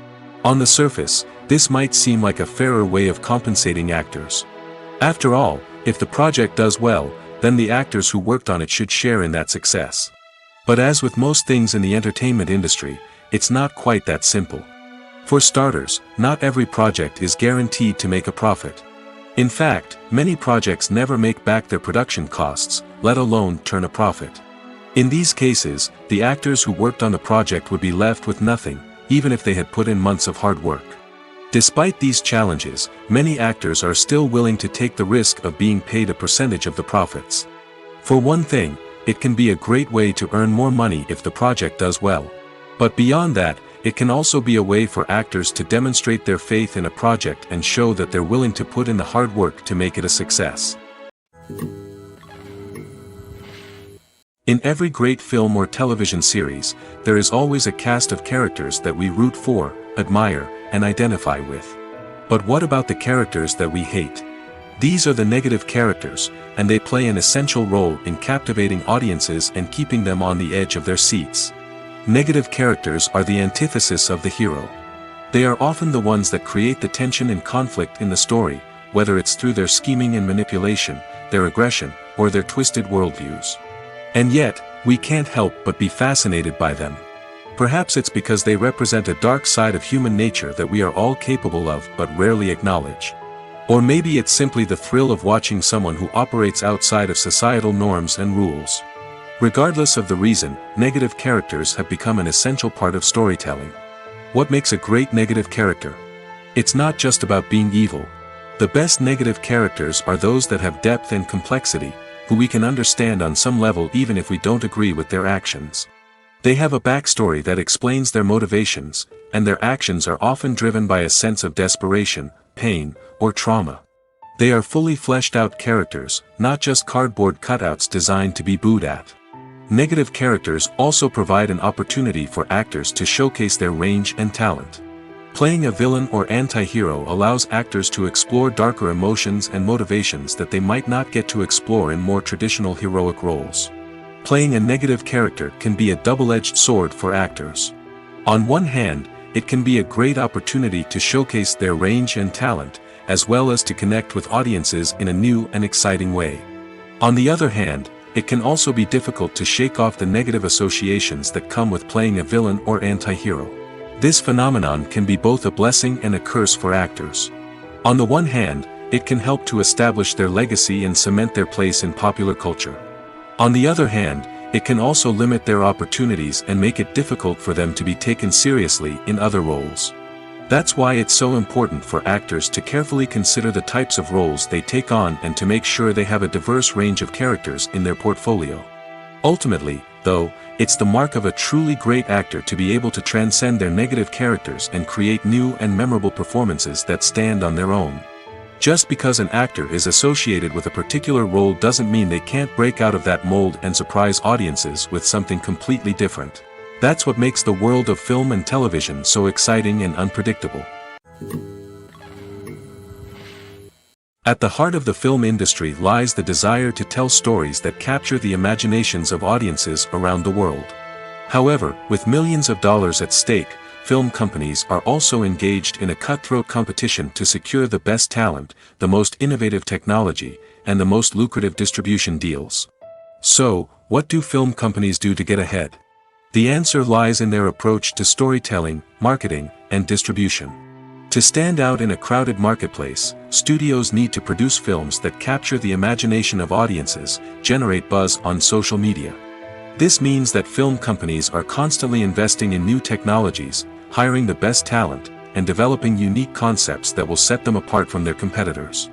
On the surface, this might seem like a fairer way of compensating actors. After all, if the project does well, then the actors who worked on it should share in that success. But as with most things in the entertainment industry, it's not quite that simple. For starters, not every project is guaranteed to make a profit. In fact, many projects never make back their production costs, let alone turn a profit. In these cases, the actors who worked on the project would be left with nothing, even if they had put in months of hard work. Despite these challenges, many actors are still willing to take the risk of being paid a percentage of the profits. For one thing, it can be a great way to earn more money if the project does well. But beyond that, it can also be a way for actors to demonstrate their faith in a project and show that they're willing to put in the hard work to make it a success. In every great film or television series, there is always a cast of characters that we root for, admire, and identify with. But what about the characters that we hate? These are the negative characters, and they play an essential role in captivating audiences and keeping them on the edge of their seats. Negative characters are the antithesis of the hero. They are often the ones that create the tension and conflict in the story, whether it's through their scheming and manipulation, their aggression, or their twisted worldviews. And yet, we can't help but be fascinated by them. Perhaps it's because they represent a dark side of human nature that we are all capable of but rarely acknowledge. Or maybe it's simply the thrill of watching someone who operates outside of societal norms and rules. Regardless of the reason, negative characters have become an essential part of storytelling. What makes a great negative character? It's not just about being evil. The best negative characters are those that have depth and complexity, who we can understand on some level even if we don't agree with their actions. They have a backstory that explains their motivations, and their actions are often driven by a sense of desperation, pain, or trauma. They are fully fleshed out characters, not just cardboard cutouts designed to be booed at. Negative characters also provide an opportunity for actors to showcase their range and talent. Playing a villain or anti-hero allows actors to explore darker emotions and motivations that they might not get to explore in more traditional heroic roles. Playing a negative character can be a double-edged sword for actors. On one hand, it can be a great opportunity to showcase their range and talent, as well as to connect with audiences in a new and exciting way. On the other hand, it can also be difficult to shake off the negative associations that come with playing a villain or anti-hero. This phenomenon can be both a blessing and a curse for actors. On the one hand, it can help to establish their legacy and cement their place in popular culture. On the other hand, it can also limit their opportunities and make it difficult for them to be taken seriously in other roles. That's why it's so important for actors to carefully consider the types of roles they take on and to make sure they have a diverse range of characters in their portfolio. Ultimately, though, it's the mark of a truly great actor to be able to transcend their negative characters and create new and memorable performances that stand on their own. Just because an actor is associated with a particular role doesn't mean they can't break out of that mold and surprise audiences with something completely different. That's what makes the world of film and television so exciting and unpredictable. At the heart of the film industry lies the desire to tell stories that capture the imaginations of audiences around the world. However, with millions of dollars at stake, film companies are also engaged in a cutthroat competition to secure the best talent, the most innovative technology, and the most lucrative distribution deals. So, what do film companies do to get ahead? The answer lies in their approach to storytelling, marketing, and distribution. To stand out in a crowded marketplace, studios need to produce films that capture the imagination of audiences, generate buzz on social media. This means that film companies are constantly investing in new technologies, hiring the best talent, and developing unique concepts that will set them apart from their competitors.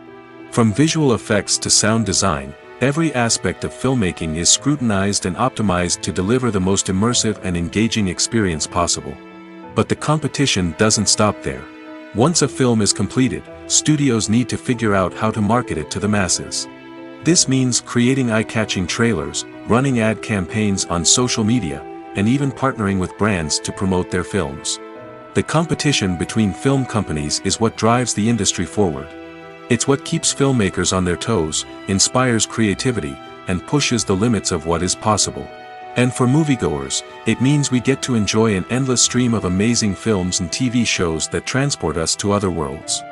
From visual effects to sound design, every aspect of filmmaking is scrutinized and optimized to deliver the most immersive and engaging experience possible. But the competition doesn't stop there. Once a film is completed, studios need to figure out how to market it to the masses. This means creating eye-catching trailers, running ad campaigns on social media, and even partnering with brands to promote their films. The competition between film companies is what drives the industry forward. It's what keeps filmmakers on their toes, inspires creativity, and pushes the limits of what is possible. And for moviegoers, it means we get to enjoy an endless stream of amazing films and TV shows that transport us to other worlds.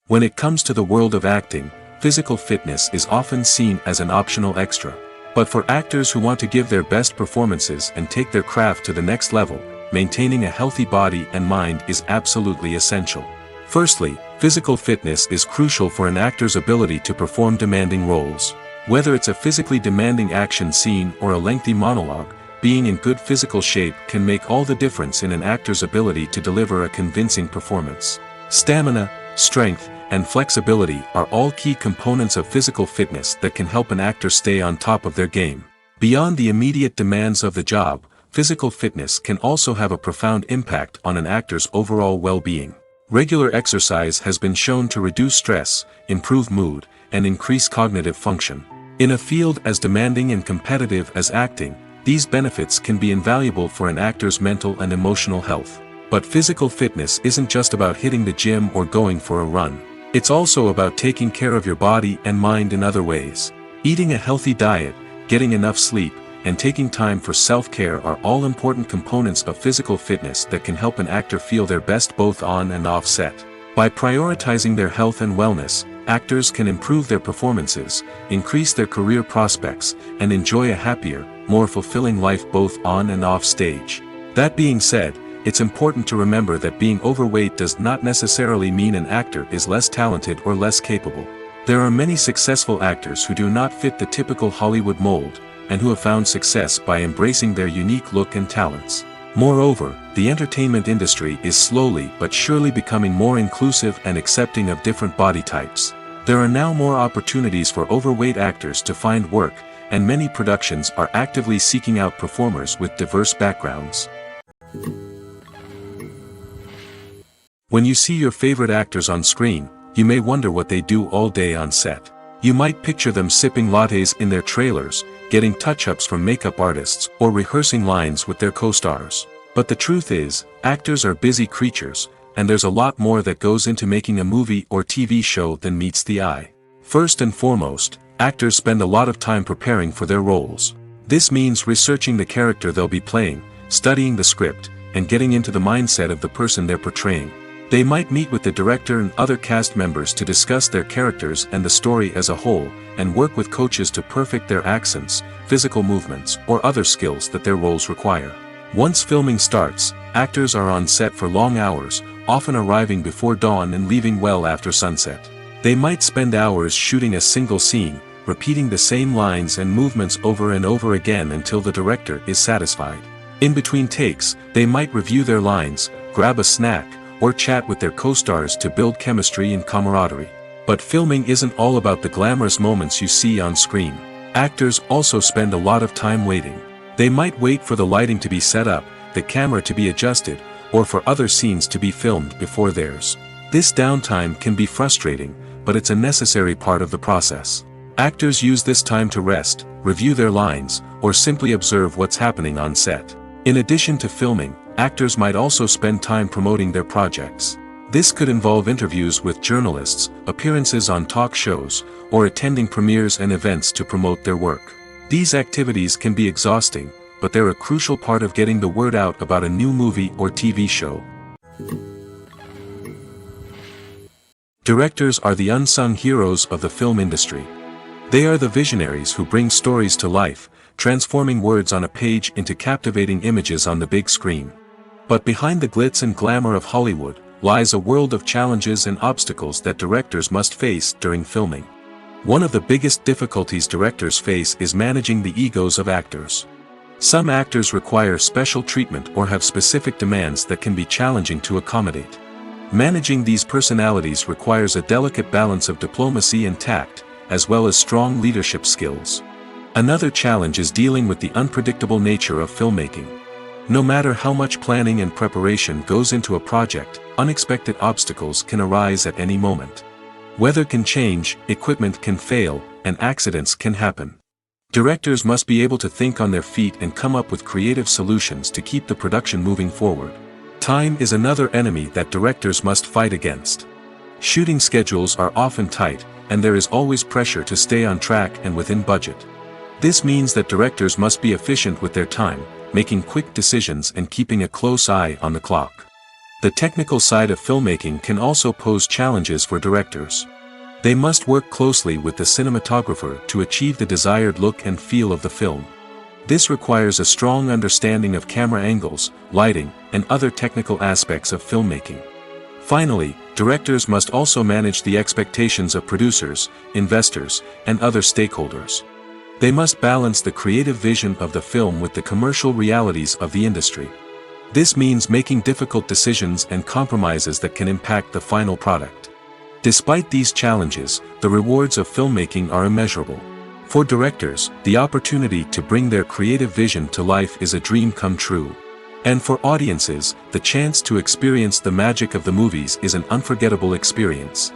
When it comes to the world of acting, physical fitness is often seen as an optional extra. But for actors who want to give their best performances and take their craft to the next level, maintaining a healthy body and mind is absolutely essential. Firstly, physical fitness is crucial for an actor's ability to perform demanding roles. Whether it's a physically demanding action scene or a lengthy monologue, being in good physical shape can make all the difference in an actor's ability to deliver a convincing performance. Stamina, strength, and flexibility are all key components of physical fitness that can help an actor stay on top of their game. Beyond the immediate demands of the job, physical fitness can also have a profound impact on an actor's overall well-being. Regular exercise has been shown to reduce stress, improve mood, and increase cognitive function. In a field as demanding and competitive as acting, These benefits can be invaluable for an actor's mental and emotional health. But physical fitness isn't just about hitting the gym or going for a run. It's also about taking care of your body and mind in other ways. Eating a healthy diet, getting enough sleep, and taking time for self-care are all important components of physical fitness that can help an actor feel their best both on and off set. By prioritizing their health and wellness, actors can improve their performances, increase their career prospects, and enjoy a happier, more fulfilling life both on and off stage. That being said, it's important to remember that being overweight does not necessarily mean an actor is less talented or less capable. There are many successful actors who do not fit the typical Hollywood mold, and who have found success by embracing their unique look and talents. Moreover, the entertainment industry is slowly but surely becoming more inclusive and accepting of different body types. There are now more opportunities for overweight actors to find work, and many productions are actively seeking out performers with diverse backgrounds. When you see your favorite actors on screen, you may wonder what they do all day on set. You might picture them sipping lattes in their trailers, getting touch-ups from makeup artists, or rehearsing lines with their co-stars. But the truth is, actors are busy creatures, and there's a lot more that goes into making a movie or TV show than meets the eye. First and foremost, actors spend a lot of time preparing for their roles. This means researching the character they'll be playing, studying the script, and getting into the mindset of the person they're portraying. They might meet with the director and other cast members to discuss their characters and the story as a whole, and work with coaches to perfect their accents, physical movements, or other skills that their roles require. Once filming starts, actors are on set for long hours, often arriving before dawn and leaving well after sunset. They might spend hours shooting a single scene, repeating the same lines and movements over and over again until the director is satisfied. In between takes, they might review their lines, grab a snack, or chat with their co-stars to build chemistry and camaraderie. But filming isn't all about the glamorous moments you see on screen. Actors also spend a lot of time waiting. They might wait for the lighting to be set up, the camera to be adjusted, or for other scenes to be filmed before theirs. This downtime can be frustrating, but it's a necessary part of the process. Actors use this time to rest, review their lines, or simply observe what's happening on set. In addition to filming, actors might also spend time promoting their projects. This could involve interviews with journalists, appearances on talk shows, or attending premieres and events to promote their work. These activities can be exhausting, but they're a crucial part of getting the word out about a new movie or TV show. Directors are the unsung heroes of the film industry. They are the visionaries who bring stories to life, transforming words on a page into captivating images on the big screen. But behind the glitz and glamour of Hollywood, lies a world of challenges and obstacles that directors must face during filming. One of the biggest difficulties directors face is managing the egos of actors. Some actors require special treatment or have specific demands that can be challenging to accommodate. Managing these personalities requires a delicate balance of diplomacy and tact, as well as strong leadership skills. Another challenge is dealing with the unpredictable nature of filmmaking. No matter how much planning and preparation goes into a project, unexpected obstacles can arise at any moment. Weather can change, equipment can fail, and accidents can happen. Directors must be able to think on their feet and come up with creative solutions to keep the production moving forward. Time is another enemy that directors must fight against. Shooting schedules are often tight, and there is always pressure to stay on track and within budget. This means that directors must be efficient with their time, making quick decisions and keeping a close eye on the clock. The technical side of filmmaking can also pose challenges for directors. They must work closely with the cinematographer to achieve the desired look and feel of the film. This requires a strong understanding of camera angles, lighting, and other technical aspects of filmmaking. Finally, directors must also manage the expectations of producers, investors, and other stakeholders. They must balance the creative vision of the film with the commercial realities of the industry. This means making difficult decisions and compromises that can impact the final product. Despite these challenges, the rewards of filmmaking are immeasurable. For directors, the opportunity to bring their creative vision to life is a dream come true. And for audiences, the chance to experience the magic of the movies is an unforgettable experience.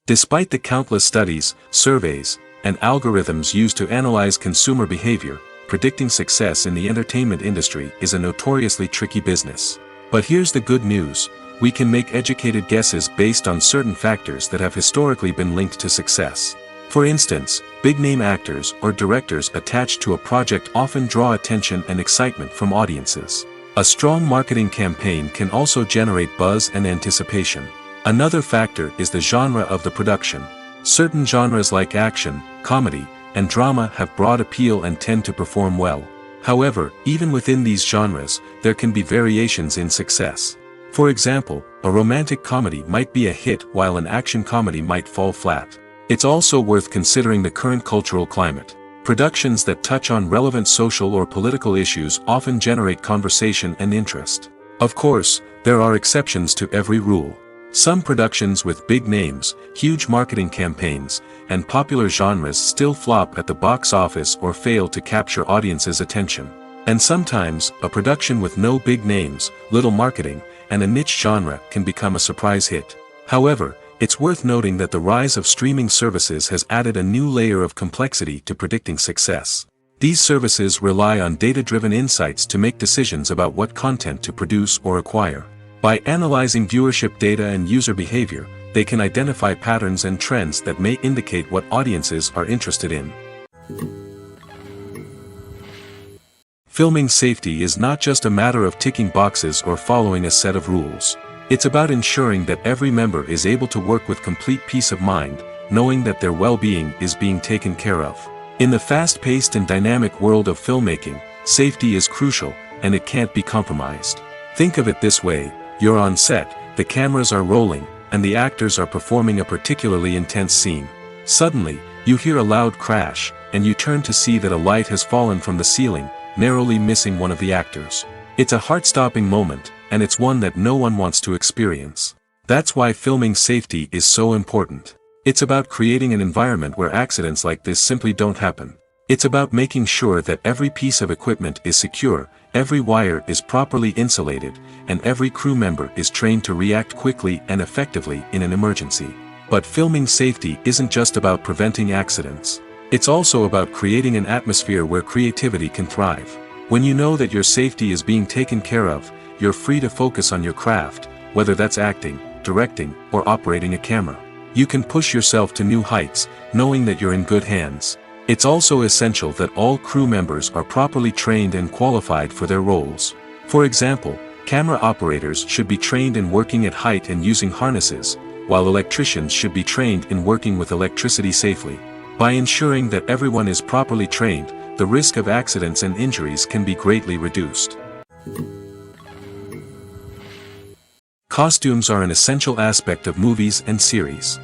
Despite the countless studies, surveys, and algorithms used to analyze consumer behavior, predicting success in the entertainment industry is a notoriously tricky business. But here's the good news: we can make educated guesses based on certain factors that have historically been linked to success. For instance, big-name actors or directors attached to a project often draw attention and excitement from audiences. A strong marketing campaign can also generate buzz and anticipation. Another factor is the genre of the production. Certain genres like action, comedy, and drama have broad appeal and tend to perform well. However, even within these genres, there can be variations in success. For example, a romantic comedy might be a hit while an action comedy might fall flat. It's also worth considering the current cultural climate. Productions that touch on relevant social or political issues often generate conversation and interest. Of course, there are exceptions to every rule. Some productions with big names, huge marketing campaigns, and popular genres still flop at the box office or fail to capture audiences' attention. And sometimes, a production with no big names, little marketing, and a niche genre can become a surprise hit. However, it's worth noting that the rise of streaming services has added a new layer of complexity to predicting success. These services rely on data-driven insights to make decisions about what content to produce or acquire. By analyzing viewership data and user behavior, they can identify patterns and trends that may indicate what audiences are interested in. Filming safety is not just a matter of ticking boxes or following a set of rules. It's about ensuring that every member is able to work with complete peace of mind, knowing that their well-being is being taken care of. In the fast-paced and dynamic world of filmmaking, safety is crucial, and it can't be compromised. Think of it this way: you're on set, the cameras are rolling, and the actors are performing a particularly intense scene. Suddenly, you hear a loud crash, and you turn to see that a light has fallen from the ceiling, narrowly missing one of the actors. It's a heart-stopping moment, and it's one that no one wants to experience. That's why filming safety is so important. It's about creating an environment where accidents like this simply don't happen. It's about making sure that every piece of equipment is secure, every wire is properly insulated, and every crew member is trained to react quickly and effectively in an emergency. But filming safety isn't just about preventing accidents. It's also about creating an atmosphere where creativity can thrive. When you know that your safety is being taken care of, you're free to focus on your craft, whether that's acting, directing, or operating a camera. You can push yourself to new heights, knowing that you're in good hands. It's also essential that all crew members are properly trained and qualified for their roles. For example, camera operators should be trained in working at height and using harnesses, while electricians should be trained in working with electricity safely. By ensuring that everyone is properly trained, the risk of accidents and injuries can be greatly reduced. Costumes are an essential aspect of movies and series.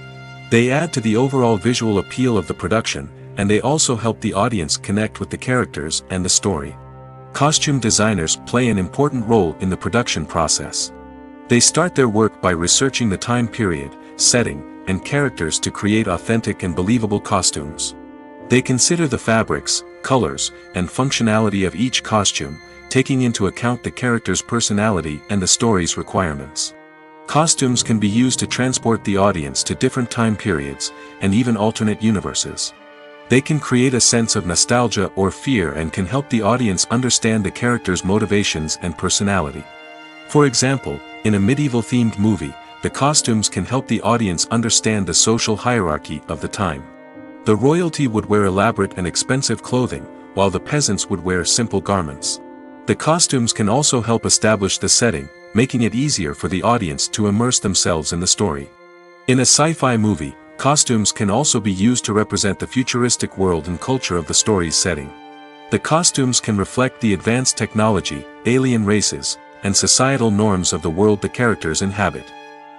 They add to the overall visual appeal of the production, and they also help the audience connect with the characters and the story. Costume designers play an important role in the production process. They start their work by researching the time period, setting, and characters to create authentic and believable costumes. They consider the fabrics, colors, and functionality of each costume, taking into account the character's personality and the story's requirements. Costumes can be used to transport the audience to different time periods, and even alternate universes. They can create a sense of nostalgia or fear and can help the audience understand the character's motivations and personality. For example, in a medieval-themed movie, the costumes can help the audience understand the social hierarchy of the time. The royalty would wear elaborate and expensive clothing, while the peasants would wear simple garments. The costumes can also help establish the setting, making it easier for the audience to immerse themselves in the story. In a sci-fi movie, costumes can also be used to represent the futuristic world and culture of the story's setting. The costumes can reflect the advanced technology, alien races, and societal norms of the world the characters inhabit.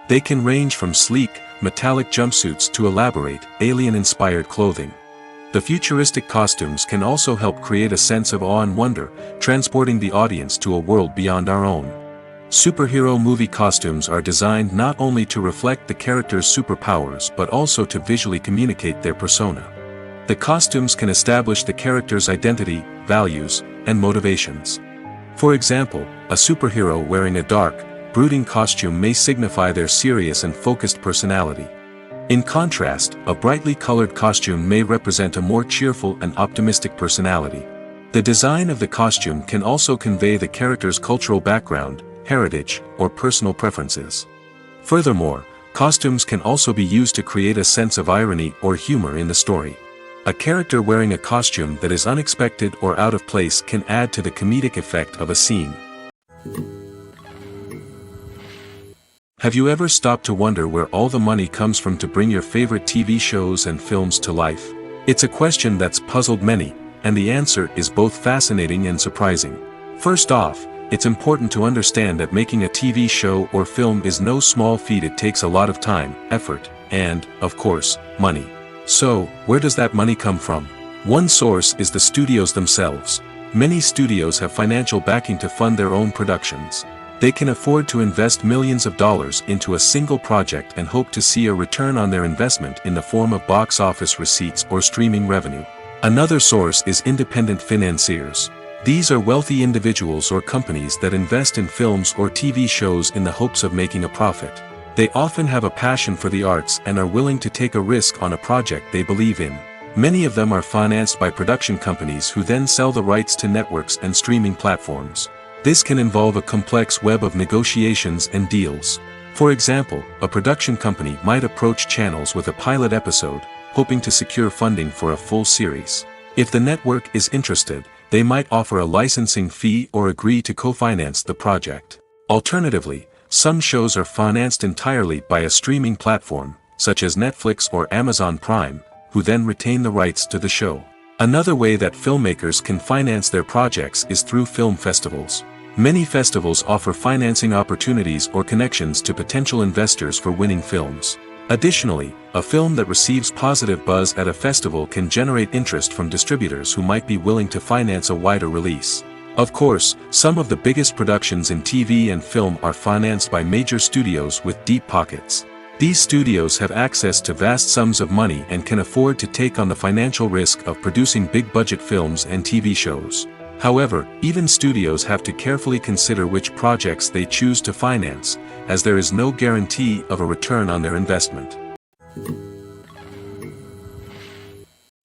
They can range from sleek, metallic jumpsuits to elaborate, alien-inspired clothing. The futuristic costumes can also help create a sense of awe and wonder, transporting the audience to a world beyond our own. Superhero movie costumes are designed not only to reflect the character's superpowers but also to visually communicate their persona. The costumes can establish the character's identity, values, and motivations. For example, a superhero wearing a dark, brooding costume may signify their serious and focused personality. In contrast, a brightly colored costume may represent a more cheerful and optimistic personality. The design of the costume can also convey the character's cultural background, heritage, or personal preferences. Furthermore, costumes can also be used to create a sense of irony or humor in the story. A character wearing a costume that is unexpected or out of place can add to the comedic effect of a scene. Have you ever stopped to wonder where all the money comes from to bring your favorite TV shows and films to life? It's a question that's puzzled many, and the answer is both fascinating and surprising. First off, it's important to understand that making a TV show or film is no small feat. It takes a lot of time, effort, and, of course, money. So, where does that money come from? One source is the studios themselves. Many studios have financial backing to fund their own productions. They can afford to invest millions of dollars into a single project and hope to see a return on their investment in the form of box office receipts or streaming revenue. Another source is independent financiers. These are wealthy individuals or companies that invest in films or TV shows in the hopes of making a profit. They often have a passion for the arts and are willing to take a risk on a project they believe in. Many of them are financed by production companies who then sell the rights to networks and streaming platforms. This can involve a complex web of negotiations and deals. For example, a production company might approach channels with a pilot episode, hoping to secure funding for a full series. If the network is interested, they might offer a licensing fee or agree to co-finance the project. Alternatively, some shows are financed entirely by a streaming platform, such as Netflix or Amazon Prime, who then retain the rights to the show. Another way that filmmakers can finance their projects is through film festivals. Many festivals offer financing opportunities or connections to potential investors for winning films. Additionally, a film that receives positive buzz at a festival can generate interest from distributors who might be willing to finance a wider release. Of course, some of the biggest productions in TV and film are financed by major studios with deep pockets. These studios have access to vast sums of money and can afford to take on the financial risk of producing big-budget films and TV shows. However, even studios have to carefully consider which projects they choose to finance, as there is no guarantee of a return on their investment.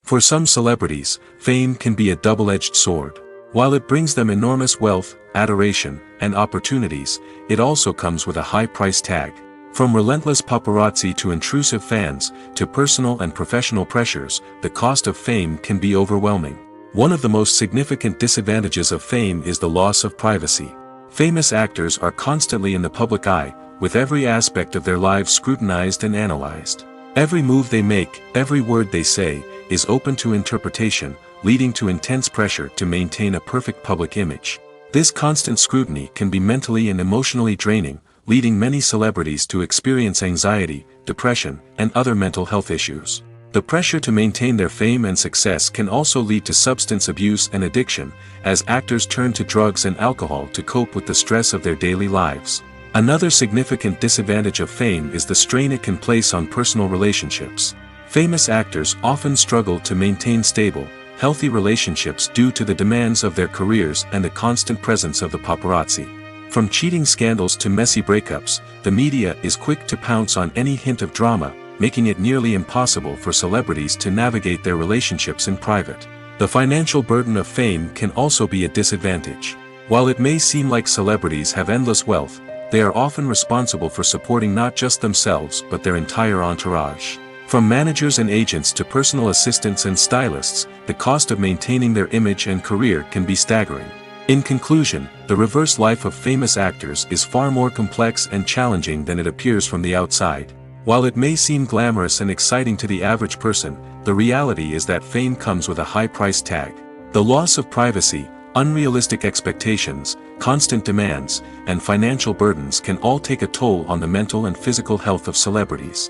For some celebrities, fame can be a double-edged sword. While it brings them enormous wealth, adoration, and opportunities, it also comes with a high price tag. From relentless paparazzi to intrusive fans, to personal and professional pressures, the cost of fame can be overwhelming. One of the most significant disadvantages of fame is the loss of privacy. Famous actors are constantly in the public eye, with every aspect of their lives scrutinized and analyzed. Every move they make, every word they say, is open to interpretation, leading to intense pressure to maintain a perfect public image. This constant scrutiny can be mentally and emotionally draining, leading many celebrities to experience anxiety, depression, and other mental health issues. The pressure to maintain their fame and success can also lead to substance abuse and addiction, as actors turn to drugs and alcohol to cope with the stress of their daily lives. Another significant disadvantage of fame is the strain it can place on personal relationships. Famous actors often struggle to maintain stable, healthy relationships due to the demands of their careers and the constant presence of the paparazzi. From cheating scandals to messy breakups, the media is quick to pounce on any hint of drama, making it nearly impossible for celebrities to navigate their relationships in private. The financial burden of fame can also be a disadvantage. While it may seem like celebrities have endless wealth, they are often responsible for supporting not just themselves but their entire entourage. From managers and agents to personal assistants and stylists, the cost of maintaining their image and career can be staggering. In conclusion, the reverse life of famous actors is far more complex and challenging than it appears from the outside. While it may seem glamorous and exciting to the average person, the reality is that fame comes with a high price tag. The loss of privacy, unrealistic expectations, constant demands, and financial burdens can all take a toll on the mental and physical health of celebrities.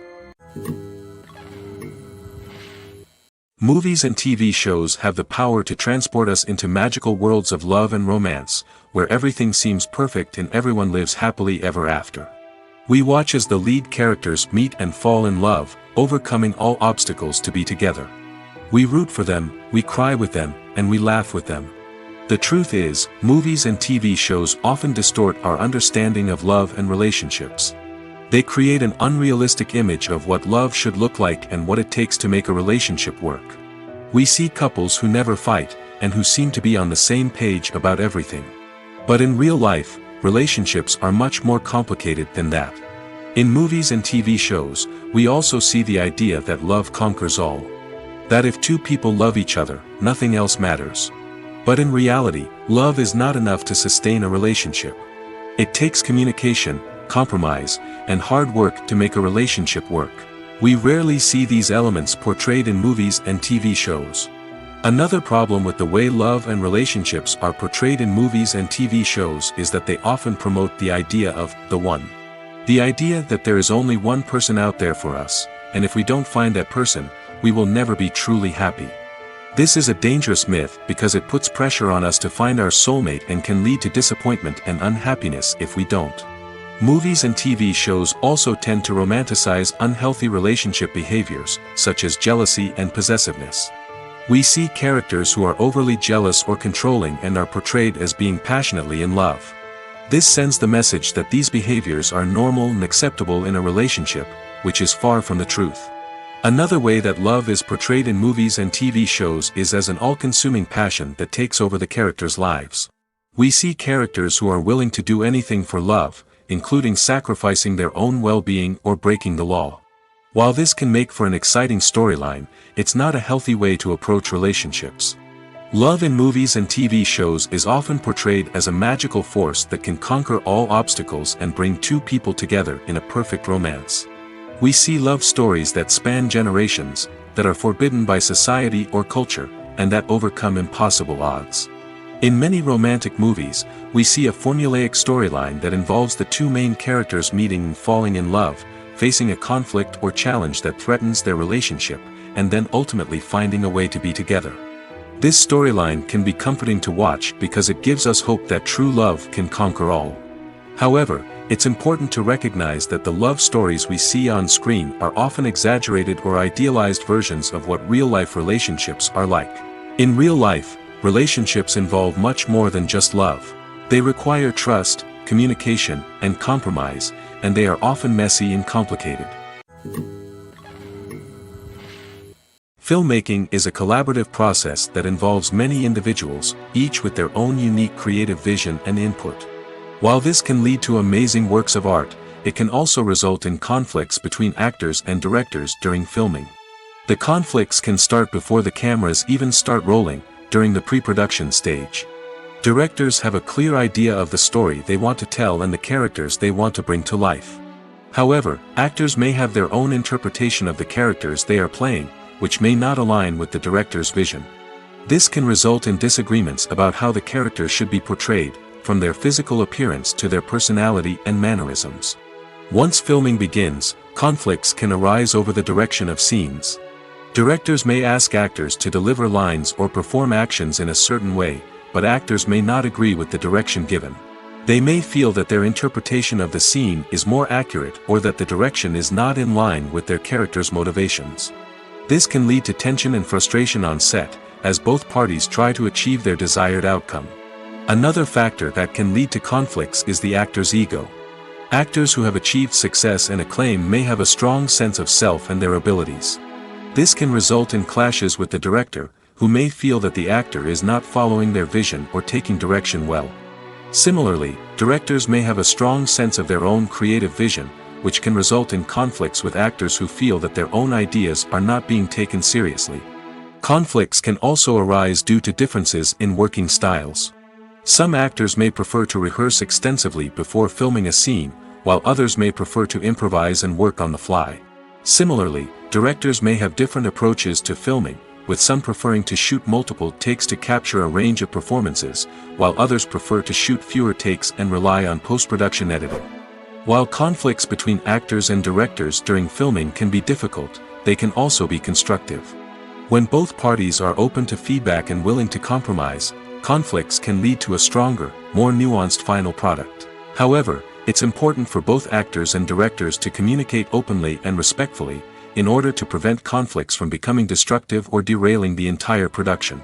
Movies and TV shows have the power to transport us into magical worlds of love and romance, where everything seems perfect and everyone lives happily ever after. We watch as the lead characters meet and fall in love, overcoming all obstacles to be together. We root for them, we cry with them, and we laugh with them. The truth is, movies and TV shows often distort our understanding of love and relationships. They create an unrealistic image of what love should look like and what it takes to make a relationship work. We see couples who never fight, and who seem to be on the same page about everything. But in real life, relationships are much more complicated than that. In movies and TV shows, we also see the idea that love conquers all. That if two people love each other, nothing else matters. But in reality, love is not enough to sustain a relationship. It takes communication, compromise, and hard work to make a relationship work. We rarely see these elements portrayed in movies and TV shows. Another problem with the way love and relationships are portrayed in movies and TV shows is that they often promote the idea of the one. The idea that there is only one person out there for us, and if we don't find that person, we will never be truly happy. This is a dangerous myth because it puts pressure on us to find our soulmate and can lead to disappointment and unhappiness if we don't. Movies and TV shows also tend to romanticize unhealthy relationship behaviors, such as jealousy and possessiveness. We see characters who are overly jealous or controlling and are portrayed as being passionately in love. This sends the message that these behaviors are normal and acceptable in a relationship, which is far from the truth. Another way that love is portrayed in movies and TV shows is as an all-consuming passion that takes over the characters' lives. We see characters who are willing to do anything for love, including sacrificing their own well-being or breaking the law. While this can make for an exciting storyline, it's not a healthy way to approach relationships. Love in movies and TV shows is often portrayed as a magical force that can conquer all obstacles and bring two people together in a perfect romance. We see love stories that span generations, that are forbidden by society or culture, and that overcome impossible odds. In many romantic movies, we see a formulaic storyline that involves the two main characters meeting and falling in love, facing a conflict or challenge that threatens their relationship, and then ultimately finding a way to be together. This storyline can be comforting to watch because it gives us hope that true love can conquer all. However, it's important to recognize that the love stories we see on screen are often exaggerated or idealized versions of what real-life relationships are like. In real life, relationships involve much more than just love. They require trust, communication, and compromise, and they are often messy and complicated. Filmmaking is a collaborative process that involves many individuals, each with their own unique creative vision and input. While this can lead to amazing works of art, it can also result in conflicts between actors and directors during filming. The conflicts can start before the cameras even start rolling, during the pre-production stage. Directors have a clear idea of the story they want to tell and the characters they want to bring to life. However, actors may have their own interpretation of the characters they are playing, which may not align with the director's vision. This can result in disagreements about how the characters should be portrayed, from their physical appearance to their personality and mannerisms. Once filming begins, conflicts can arise over the direction of scenes. Directors may ask actors to deliver lines or perform actions in a certain way, but actors may not agree with the direction given. They may feel that their interpretation of the scene is more accurate or that the direction is not in line with their character's motivations. This can lead to tension and frustration on set, as both parties try to achieve their desired outcome. Another factor that can lead to conflicts is the actor's ego. Actors who have achieved success and acclaim may have a strong sense of self and their abilities. This can result in clashes with the director, who may feel that the actor is not following their vision or taking direction well. Similarly, directors may have a strong sense of their own creative vision, which can result in conflicts with actors who feel that their own ideas are not being taken seriously. Conflicts can also arise due to differences in working styles. Some actors may prefer to rehearse extensively before filming a scene, while others may prefer to improvise and work on the fly. Similarly, directors may have different approaches to filming, with some preferring to shoot multiple takes to capture a range of performances, while others prefer to shoot fewer takes and rely on post-production editing. While conflicts between actors and directors during filming can be difficult, they can also be constructive. When both parties are open to feedback and willing to compromise, conflicts can lead to a stronger, more nuanced final product. However, it's important for both actors and directors to communicate openly and respectfully, in order to prevent conflicts from becoming destructive or derailing the entire production.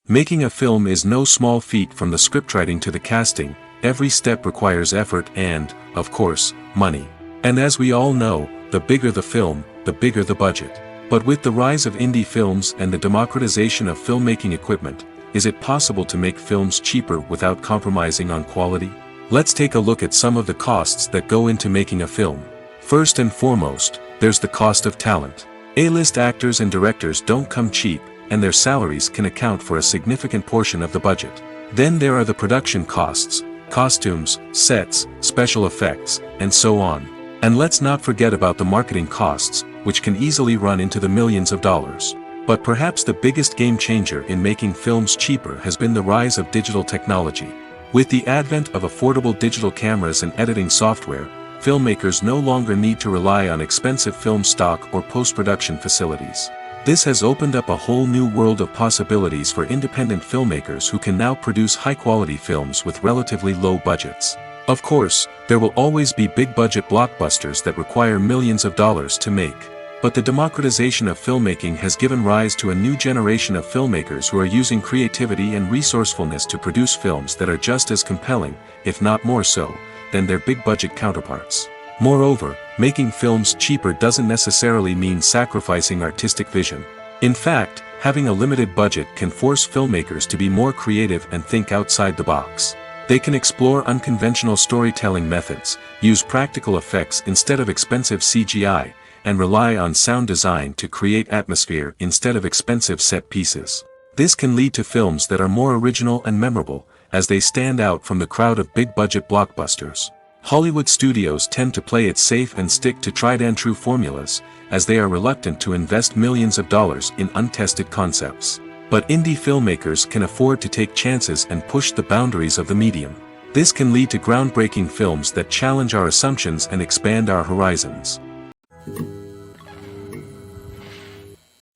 Making a film is no small feat, from the scriptwriting to the casting, every step requires effort and, of course, money. And as we all know, the bigger the film, the bigger the budget. But with the rise of indie films and the democratization of filmmaking equipment, is it possible to make films cheaper without compromising on quality? Let's take a look at some of the costs that go into making a film. First and foremost, there's the cost of talent. A-list actors and directors don't come cheap, and their salaries can account for a significant portion of the budget. Then there are the production costs, costumes, sets, special effects, and so on. And let's not forget about the marketing costs, which can easily run into the millions of dollars. But perhaps the biggest game changer in making films cheaper has been the rise of digital technology. With the advent of affordable digital cameras and editing software, filmmakers no longer need to rely on expensive film stock or post-production facilities. This has opened up a whole new world of possibilities for independent filmmakers who can now produce high-quality films with relatively low budgets. Of course, there will always be big-budget blockbusters that require millions of dollars to make. But the democratization of filmmaking has given rise to a new generation of filmmakers who are using creativity and resourcefulness to produce films that are just as compelling, if not more so, than their big-budget counterparts. Moreover, making films cheaper doesn't necessarily mean sacrificing artistic vision. In fact, having a limited budget can force filmmakers to be more creative and think outside the box. They can explore unconventional storytelling methods, use practical effects instead of expensive CGI, and rely on sound design to create atmosphere instead of expensive set pieces. This can lead to films that are more original and memorable, as they stand out from the crowd of big-budget blockbusters. Hollywood studios tend to play it safe and stick to tried-and-true formulas, as they are reluctant to invest millions of dollars in untested concepts. But indie filmmakers can afford to take chances and push the boundaries of the medium. This can lead to groundbreaking films that challenge our assumptions and expand our horizons.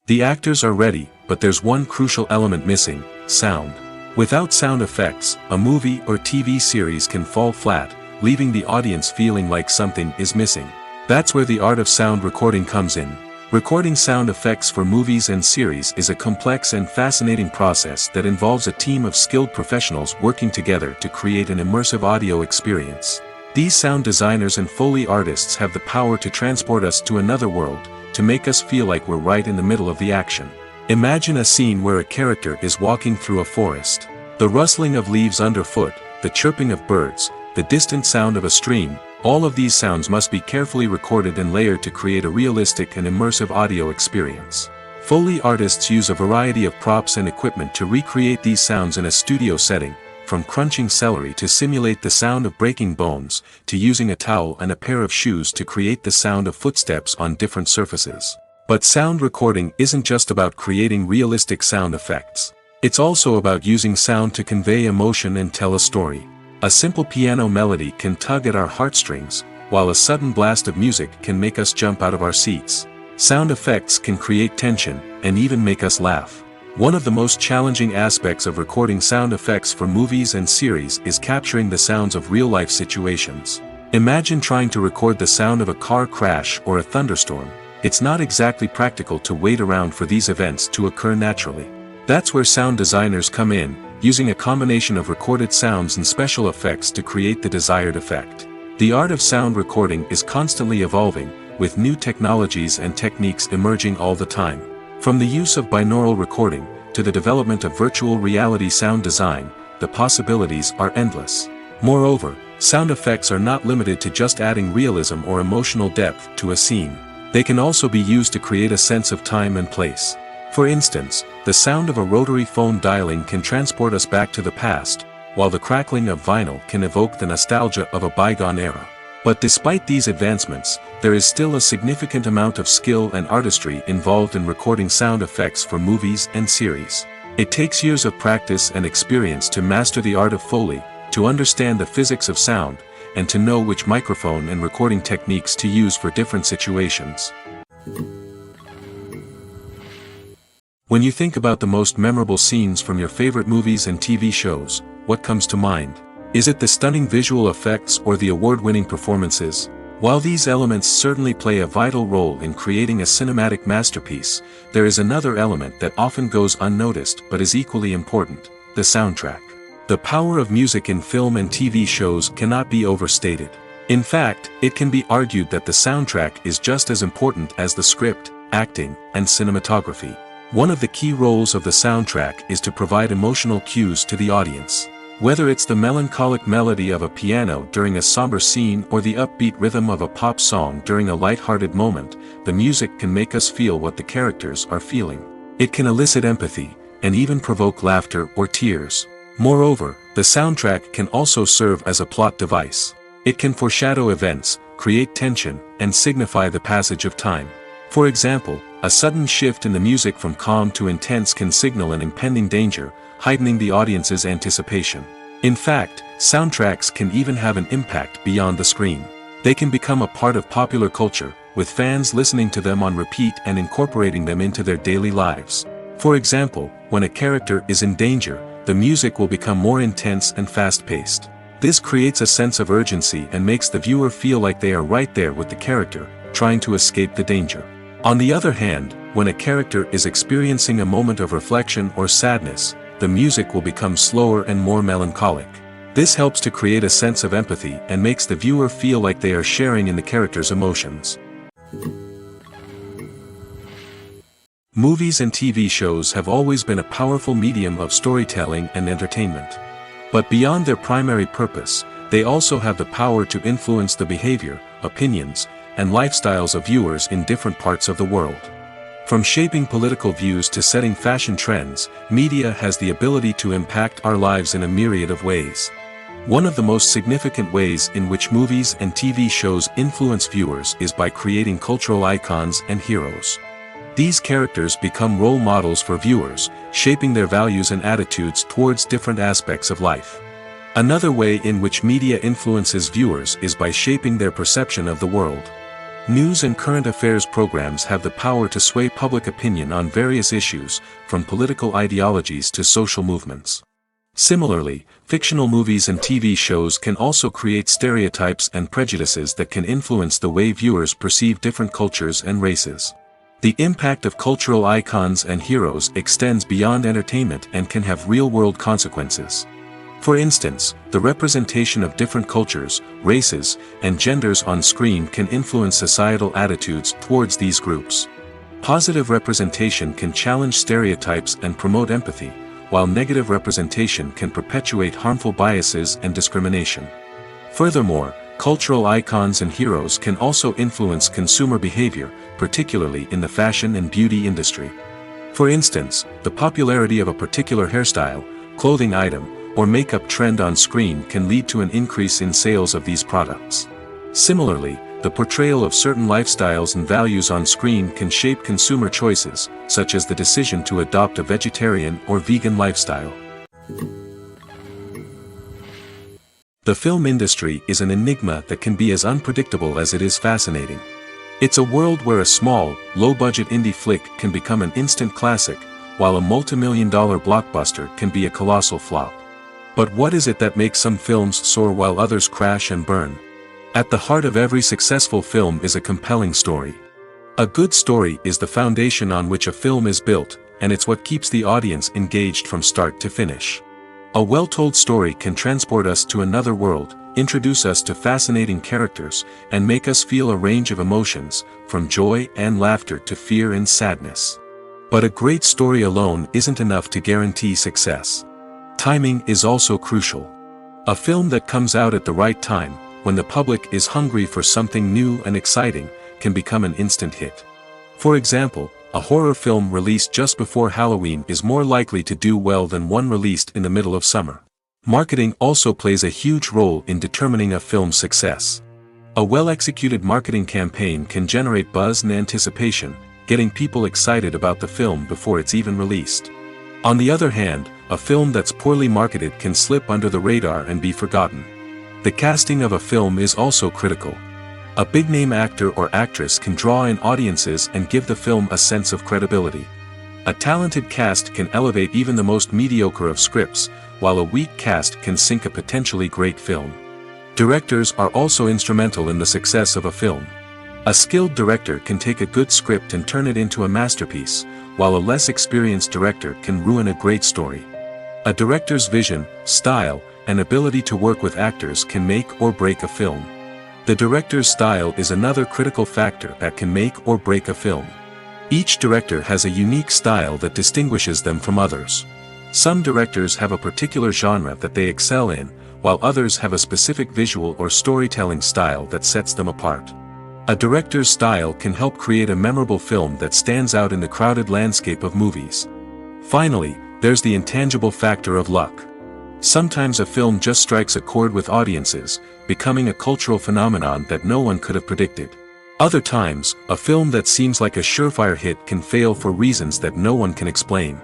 The actors are ready, but there's one crucial element missing: sound. Without sound effects, a movie or TV series can fall flat, leaving the audience feeling like something is missing. That's where the art of sound recording comes in. Recording sound effects for movies and series is a complex and fascinating process that involves a team of skilled professionals working together to create an immersive audio experience. These sound designers and Foley artists have the power to transport us to another world, to make us feel like we're right in the middle of the action. Imagine a scene where a character is walking through a forest. The rustling of leaves underfoot, the chirping of birds, the distant sound of a stream, all of these sounds must be carefully recorded and layered to create a realistic and immersive audio experience. Foley artists use a variety of props and equipment to recreate these sounds in a studio setting, from crunching celery to simulate the sound of breaking bones, to using a towel and a pair of shoes to create the sound of footsteps on different surfaces. But sound recording isn't just about creating realistic sound effects. It's also about using sound to convey emotion and tell a story. A simple piano melody can tug at our heartstrings, while a sudden blast of music can make us jump out of our seats. Sound effects can create tension, and even make us laugh. One of the most challenging aspects of recording sound effects for movies and series is capturing the sounds of real-life situations. Imagine trying to record the sound of a car crash or a thunderstorm. It's not exactly practical to wait around for these events to occur naturally. That's where sound designers come in, using a combination of recorded sounds and special effects to create the desired effect. The art of sound recording is constantly evolving, with new technologies and techniques emerging all the time. From the use of binaural recording, to the development of virtual reality sound design, the possibilities are endless. Moreover, sound effects are not limited to just adding realism or emotional depth to a scene. They can also be used to create a sense of time and place. For instance, the sound of a rotary phone dialing can transport us back to the past, while the crackling of vinyl can evoke the nostalgia of a bygone era. But despite these advancements, there is still a significant amount of skill and artistry involved in recording sound effects for movies and series. It takes years of practice and experience to master the art of Foley, to understand the physics of sound, and to know which microphone and recording techniques to use for different situations. When you think about the most memorable scenes from your favorite movies and TV shows, what comes to mind? Is it the stunning visual effects or the award-winning performances? While these elements certainly play a vital role in creating a cinematic masterpiece, there is another element that often goes unnoticed but is equally important: the soundtrack. The power of music in film and TV shows cannot be overstated. In fact, it can be argued that the soundtrack is just as important as the script, acting, and cinematography. One of the key roles of the soundtrack is to provide emotional cues to the audience. Whether it's the melancholic melody of a piano during a somber scene or the upbeat rhythm of a pop song during a light-hearted moment, the music can make us feel what the characters are feeling. It can elicit empathy, and even provoke laughter or tears. Moreover, the soundtrack can also serve as a plot device. It can foreshadow events, create tension, and signify the passage of time. For example, a sudden shift in the music from calm to intense can signal an impending danger, heightening the audience's anticipation. In fact, soundtracks can even have an impact beyond the screen. They can become a part of popular culture, with fans listening to them on repeat and incorporating them into their daily lives. For example, when a character is in danger, the music will become more intense and fast-paced. This creates a sense of urgency and makes the viewer feel like they are right there with the character, trying to escape the danger. On the other hand, when a character is experiencing a moment of reflection or sadness, the music will become slower and more melancholic. This helps to create a sense of empathy and makes the viewer feel like they are sharing in the character's emotions. Movies and TV shows have always been a powerful medium of storytelling and entertainment. But beyond their primary purpose, they also have the power to influence the behavior, opinions, and lifestyles of viewers in different parts of the world. From shaping political views to setting fashion trends, media has the ability to impact our lives in a myriad of ways. One of the most significant ways in which movies and TV shows influence viewers is by creating cultural icons and heroes. These characters become role models for viewers, shaping their values and attitudes towards different aspects of life. Another way in which media influences viewers is by shaping their perception of the world. News and current affairs programs have the power to sway public opinion on various issues, from political ideologies to social movements. Similarly, fictional movies and TV shows can also create stereotypes and prejudices that can influence the way viewers perceive different cultures and races. The impact of cultural icons and heroes extends beyond entertainment and can have real-world consequences. For instance, the representation of different cultures, races, and genders on screen can influence societal attitudes towards these groups. Positive representation can challenge stereotypes and promote empathy, while negative representation can perpetuate harmful biases and discrimination. Furthermore, cultural icons and heroes can also influence consumer behavior, particularly in the fashion and beauty industry. For instance, the popularity of a particular hairstyle, clothing item, or makeup trend on screen can lead to an increase in sales of these products. Similarly, the portrayal of certain lifestyles and values on screen can shape consumer choices, such as the decision to adopt a vegetarian or vegan lifestyle. The film industry is an enigma that can be as unpredictable as it is fascinating. It's a world where a small, low-budget indie flick can become an instant classic, while a multi-million-dollar blockbuster can be a colossal flop. But what is it that makes some films soar while others crash and burn? At the heart of every successful film is a compelling story. A good story is the foundation on which a film is built, and it's what keeps the audience engaged from start to finish. A well-told story can transport us to another world, introduce us to fascinating characters, and make us feel a range of emotions, from joy and laughter to fear and sadness. But a great story alone isn't enough to guarantee success. Timing is also crucial. A film that comes out at the right time, when the public is hungry for something new and exciting, can become an instant hit. For example, a horror film released just before Halloween is more likely to do well than one released in the middle of summer. Marketing also plays a huge role in determining a film's success. A well-executed marketing campaign can generate buzz and anticipation, getting people excited about the film before it's even released. On the other hand, a film that's poorly marketed can slip under the radar and be forgotten. The casting of a film is also critical. A big-name actor or actress can draw in audiences and give the film a sense of credibility. A talented cast can elevate even the most mediocre of scripts, while a weak cast can sink a potentially great film. Directors are also instrumental in the success of a film. A skilled director can take a good script and turn it into a masterpiece, while a less experienced director can ruin a great story. A director's vision, style, and ability to work with actors can make or break a film. The director's style is another critical factor that can make or break a film. Each director has a unique style that distinguishes them from others. Some directors have a particular genre that they excel in, while others have a specific visual or storytelling style that sets them apart. A director's style can help create a memorable film that stands out in the crowded landscape of movies. Finally, there's the intangible factor of luck. Sometimes a film just strikes a chord with audiences, becoming a cultural phenomenon that no one could have predicted. Other times, a film that seems like a surefire hit can fail for reasons that no one can explain.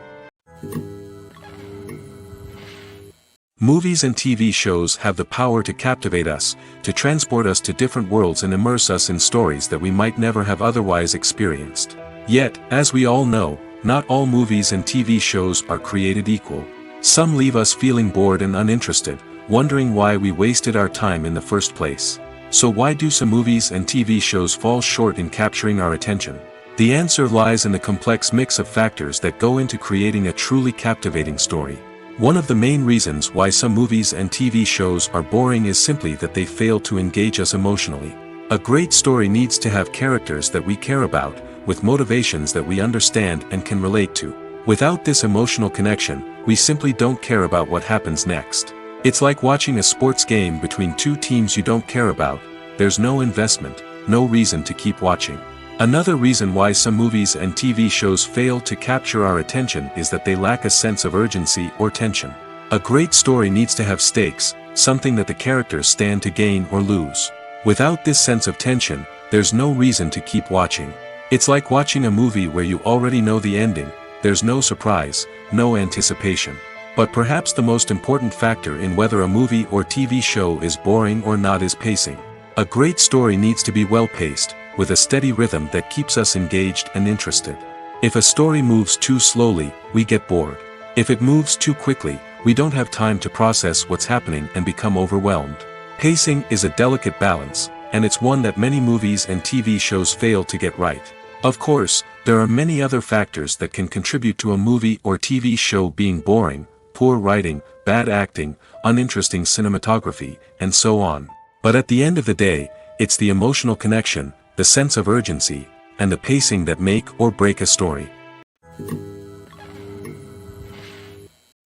Movies and TV shows have the power to captivate us, to transport us to different worlds and immerse us in stories that we might never have otherwise experienced. Yet, as we all know, not all movies and TV shows are created equal. Some leave us feeling bored and uninterested, wondering why we wasted our time in the first place. So why do some movies and TV shows fall short in capturing our attention? The answer lies in the complex mix of factors that go into creating a truly captivating story. One of the main reasons why some movies and TV shows are boring is simply that they fail to engage us emotionally. A great story needs to have characters that we care about, with motivations that we understand and can relate to. Without this emotional connection, we simply don't care about what happens next. It's like watching a sports game between two teams you don't care about. There's no investment, no reason to keep watching. Another reason why some movies and TV shows fail to capture our attention is that they lack a sense of urgency or tension. A great story needs to have stakes, something that the characters stand to gain or lose. Without this sense of tension, there's no reason to keep watching. It's like watching a movie where you already know the ending. There's no surprise, no anticipation. But perhaps the most important factor in whether a movie or TV show is boring or not is pacing. A great story needs to be well-paced, with a steady rhythm that keeps us engaged and interested. If a story moves too slowly, we get bored. If it moves too quickly, we don't have time to process what's happening and become overwhelmed. Pacing is a delicate balance, and it's one that many movies and TV shows fail to get right. Of course, there are many other factors that can contribute to a movie or TV show being boring: poor writing, bad acting, uninteresting cinematography, and so on. But at the end of the day, it's the emotional connection, the sense of urgency, and the pacing that make or break a story.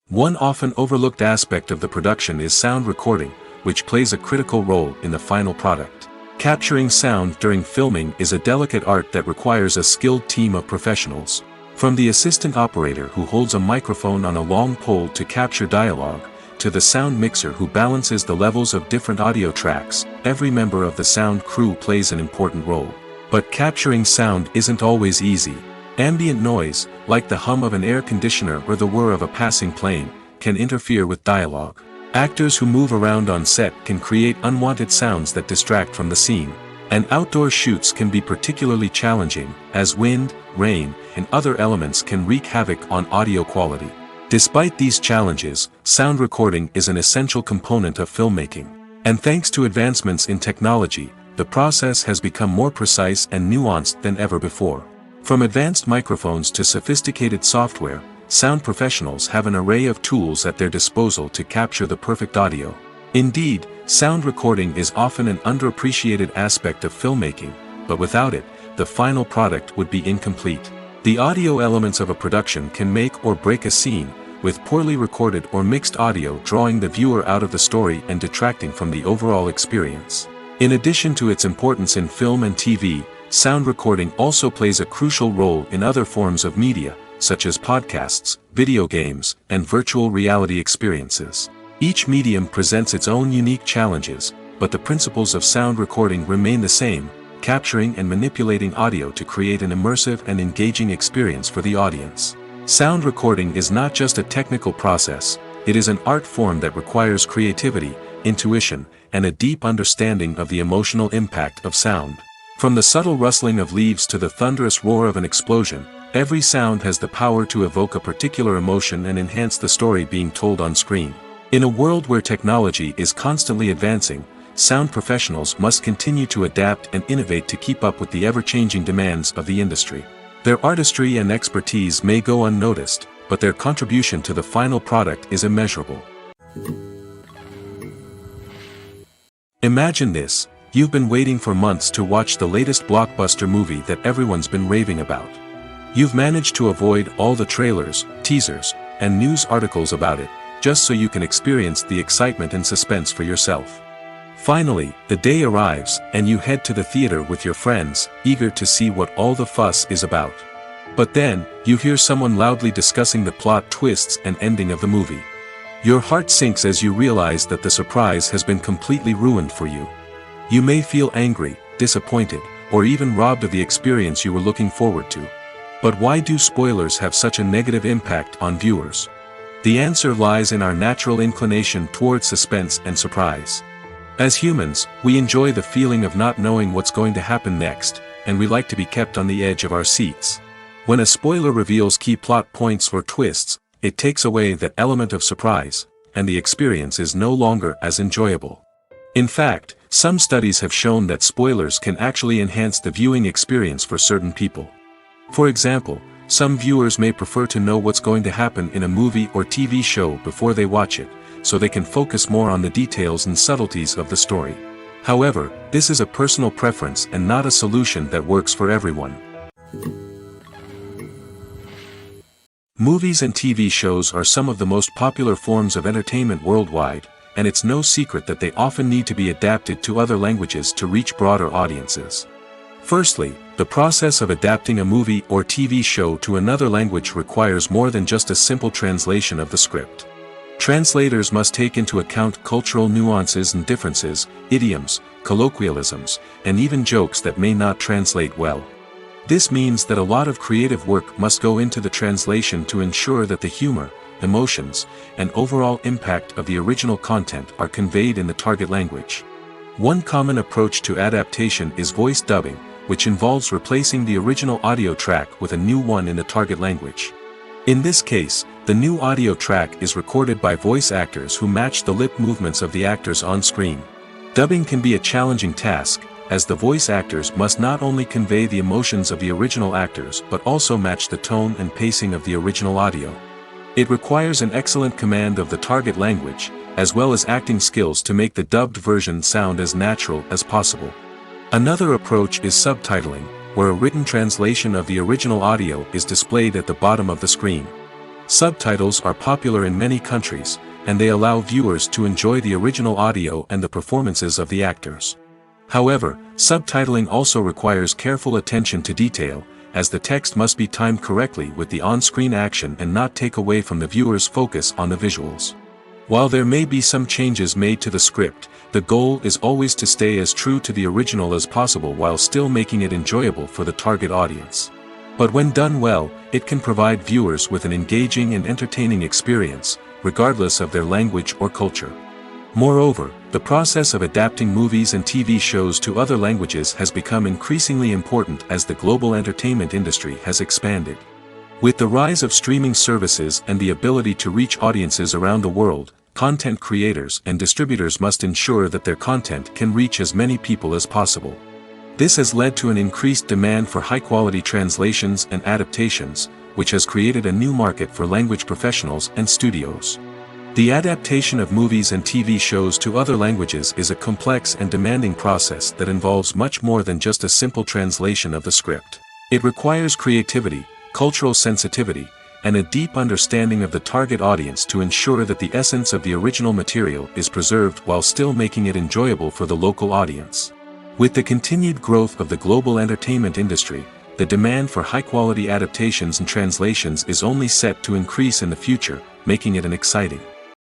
One often overlooked aspect of the production is sound recording, which plays a critical role in the final product. Capturing sound during filming is a delicate art that requires a skilled team of professionals. From the assistant operator who holds a microphone on a long pole to capture dialogue, to the sound mixer who balances the levels of different audio tracks, every member of the sound crew plays an important role. But capturing sound isn't always easy. Ambient noise, like the hum of an air conditioner or the whir of a passing plane, can interfere with dialogue. Actors who move around on set can create unwanted sounds that distract from the scene. And outdoor shoots can be particularly challenging, as wind, rain, and other elements can wreak havoc on audio quality. Despite these challenges, sound recording is an essential component of filmmaking. And thanks to advancements in technology, the process has become more precise and nuanced than ever before. From advanced microphones to sophisticated software, sound professionals have an array of tools at their disposal to capture the perfect audio. Indeed, sound recording is often an underappreciated aspect of filmmaking, but without it, the final product would be incomplete. The audio elements of a production can make or break a scene, with poorly recorded or mixed audio drawing the viewer out of the story and detracting from the overall experience. In addition to its importance in film and TV, sound recording also plays a crucial role in other forms of media, such as podcasts, video games, and virtual reality experiences. Each medium presents its own unique challenges, but the principles of sound recording remain the same: capturing and manipulating audio to create an immersive and engaging experience for the audience. Sound recording is not just a technical process, it is an art form that requires creativity, intuition, and a deep understanding of the emotional impact of sound. From the subtle rustling of leaves to the thunderous roar of an explosion, every sound has the power to evoke a particular emotion and enhance the story being told on screen. In a world where technology is constantly advancing, sound professionals must continue to adapt and innovate to keep up with the ever-changing demands of the industry. Their artistry and expertise may go unnoticed, but their contribution to the final product is immeasurable. Imagine this: you've been waiting for months to watch the latest blockbuster movie that everyone's been raving about. You've managed to avoid all the trailers, teasers, and news articles about it, just so you can experience the excitement and suspense for yourself. Finally, the day arrives, and you head to the theater with your friends, eager to see what all the fuss is about. But then, you hear someone loudly discussing the plot twists and ending of the movie. Your heart sinks as you realize that the surprise has been completely ruined for you. You may feel angry, disappointed, or even robbed of the experience you were looking forward to. But why do spoilers have such a negative impact on viewers? The answer lies in our natural inclination toward suspense and surprise. As humans, we enjoy the feeling of not knowing what's going to happen next, and we like to be kept on the edge of our seats. When a spoiler reveals key plot points or twists, it takes away that element of surprise, and the experience is no longer as enjoyable. In fact, some studies have shown that spoilers can actually enhance the viewing experience for certain people. For example, some viewers may prefer to know what's going to happen in a movie or TV show before they watch it, so they can focus more on the details and subtleties of the story. However, this is a personal preference and not a solution that works for everyone. Movies and TV shows are some of the most popular forms of entertainment worldwide, and it's no secret that they often need to be adapted to other languages to reach broader audiences. Firstly, the process of adapting a movie or TV show to another language requires more than just a simple translation of the script. Translators must take into account cultural nuances and differences, idioms, colloquialisms, and even jokes that may not translate well. This means that a lot of creative work must go into the translation to ensure that the humor, emotions, and overall impact of the original content are conveyed in the target language. One common approach to adaptation is voice dubbing, which involves replacing the original audio track with a new one in the target language. In this case, the new audio track is recorded by voice actors who match the lip movements of the actors on screen. Dubbing can be a challenging task, as the voice actors must not only convey the emotions of the original actors but also match the tone and pacing of the original audio. It requires an excellent command of the target language, as well as acting skills to make the dubbed version sound as natural as possible. Another approach is subtitling, where a written translation of the original audio is displayed at the bottom of the screen. Subtitles are popular in many countries, and they allow viewers to enjoy the original audio and the performances of the actors. However, subtitling also requires careful attention to detail, as the text must be timed correctly with the on-screen action and not take away from the viewer's focus on the visuals. While there may be some changes made to the script, the goal is always to stay as true to the original as possible while still making it enjoyable for the target audience. But when done well, it can provide viewers with an engaging and entertaining experience, regardless of their language or culture. Moreover, the process of adapting movies and TV shows to other languages has become increasingly important as the global entertainment industry has expanded. With the rise of streaming services and the ability to reach audiences around the world, content creators and distributors must ensure that their content can reach as many people as possible. This has led to an increased demand for high-quality translations and adaptations, which has created a new market for language professionals and studios. The adaptation of movies and TV shows to other languages is a complex and demanding process that involves much more than just a simple translation of the script. It requires creativity, cultural sensitivity, and a deep understanding of the target audience to ensure that the essence of the original material is preserved while still making it enjoyable for the local audience. With the continued growth of the global entertainment industry, the demand for high-quality adaptations and translations is only set to increase in the future, making it an exciting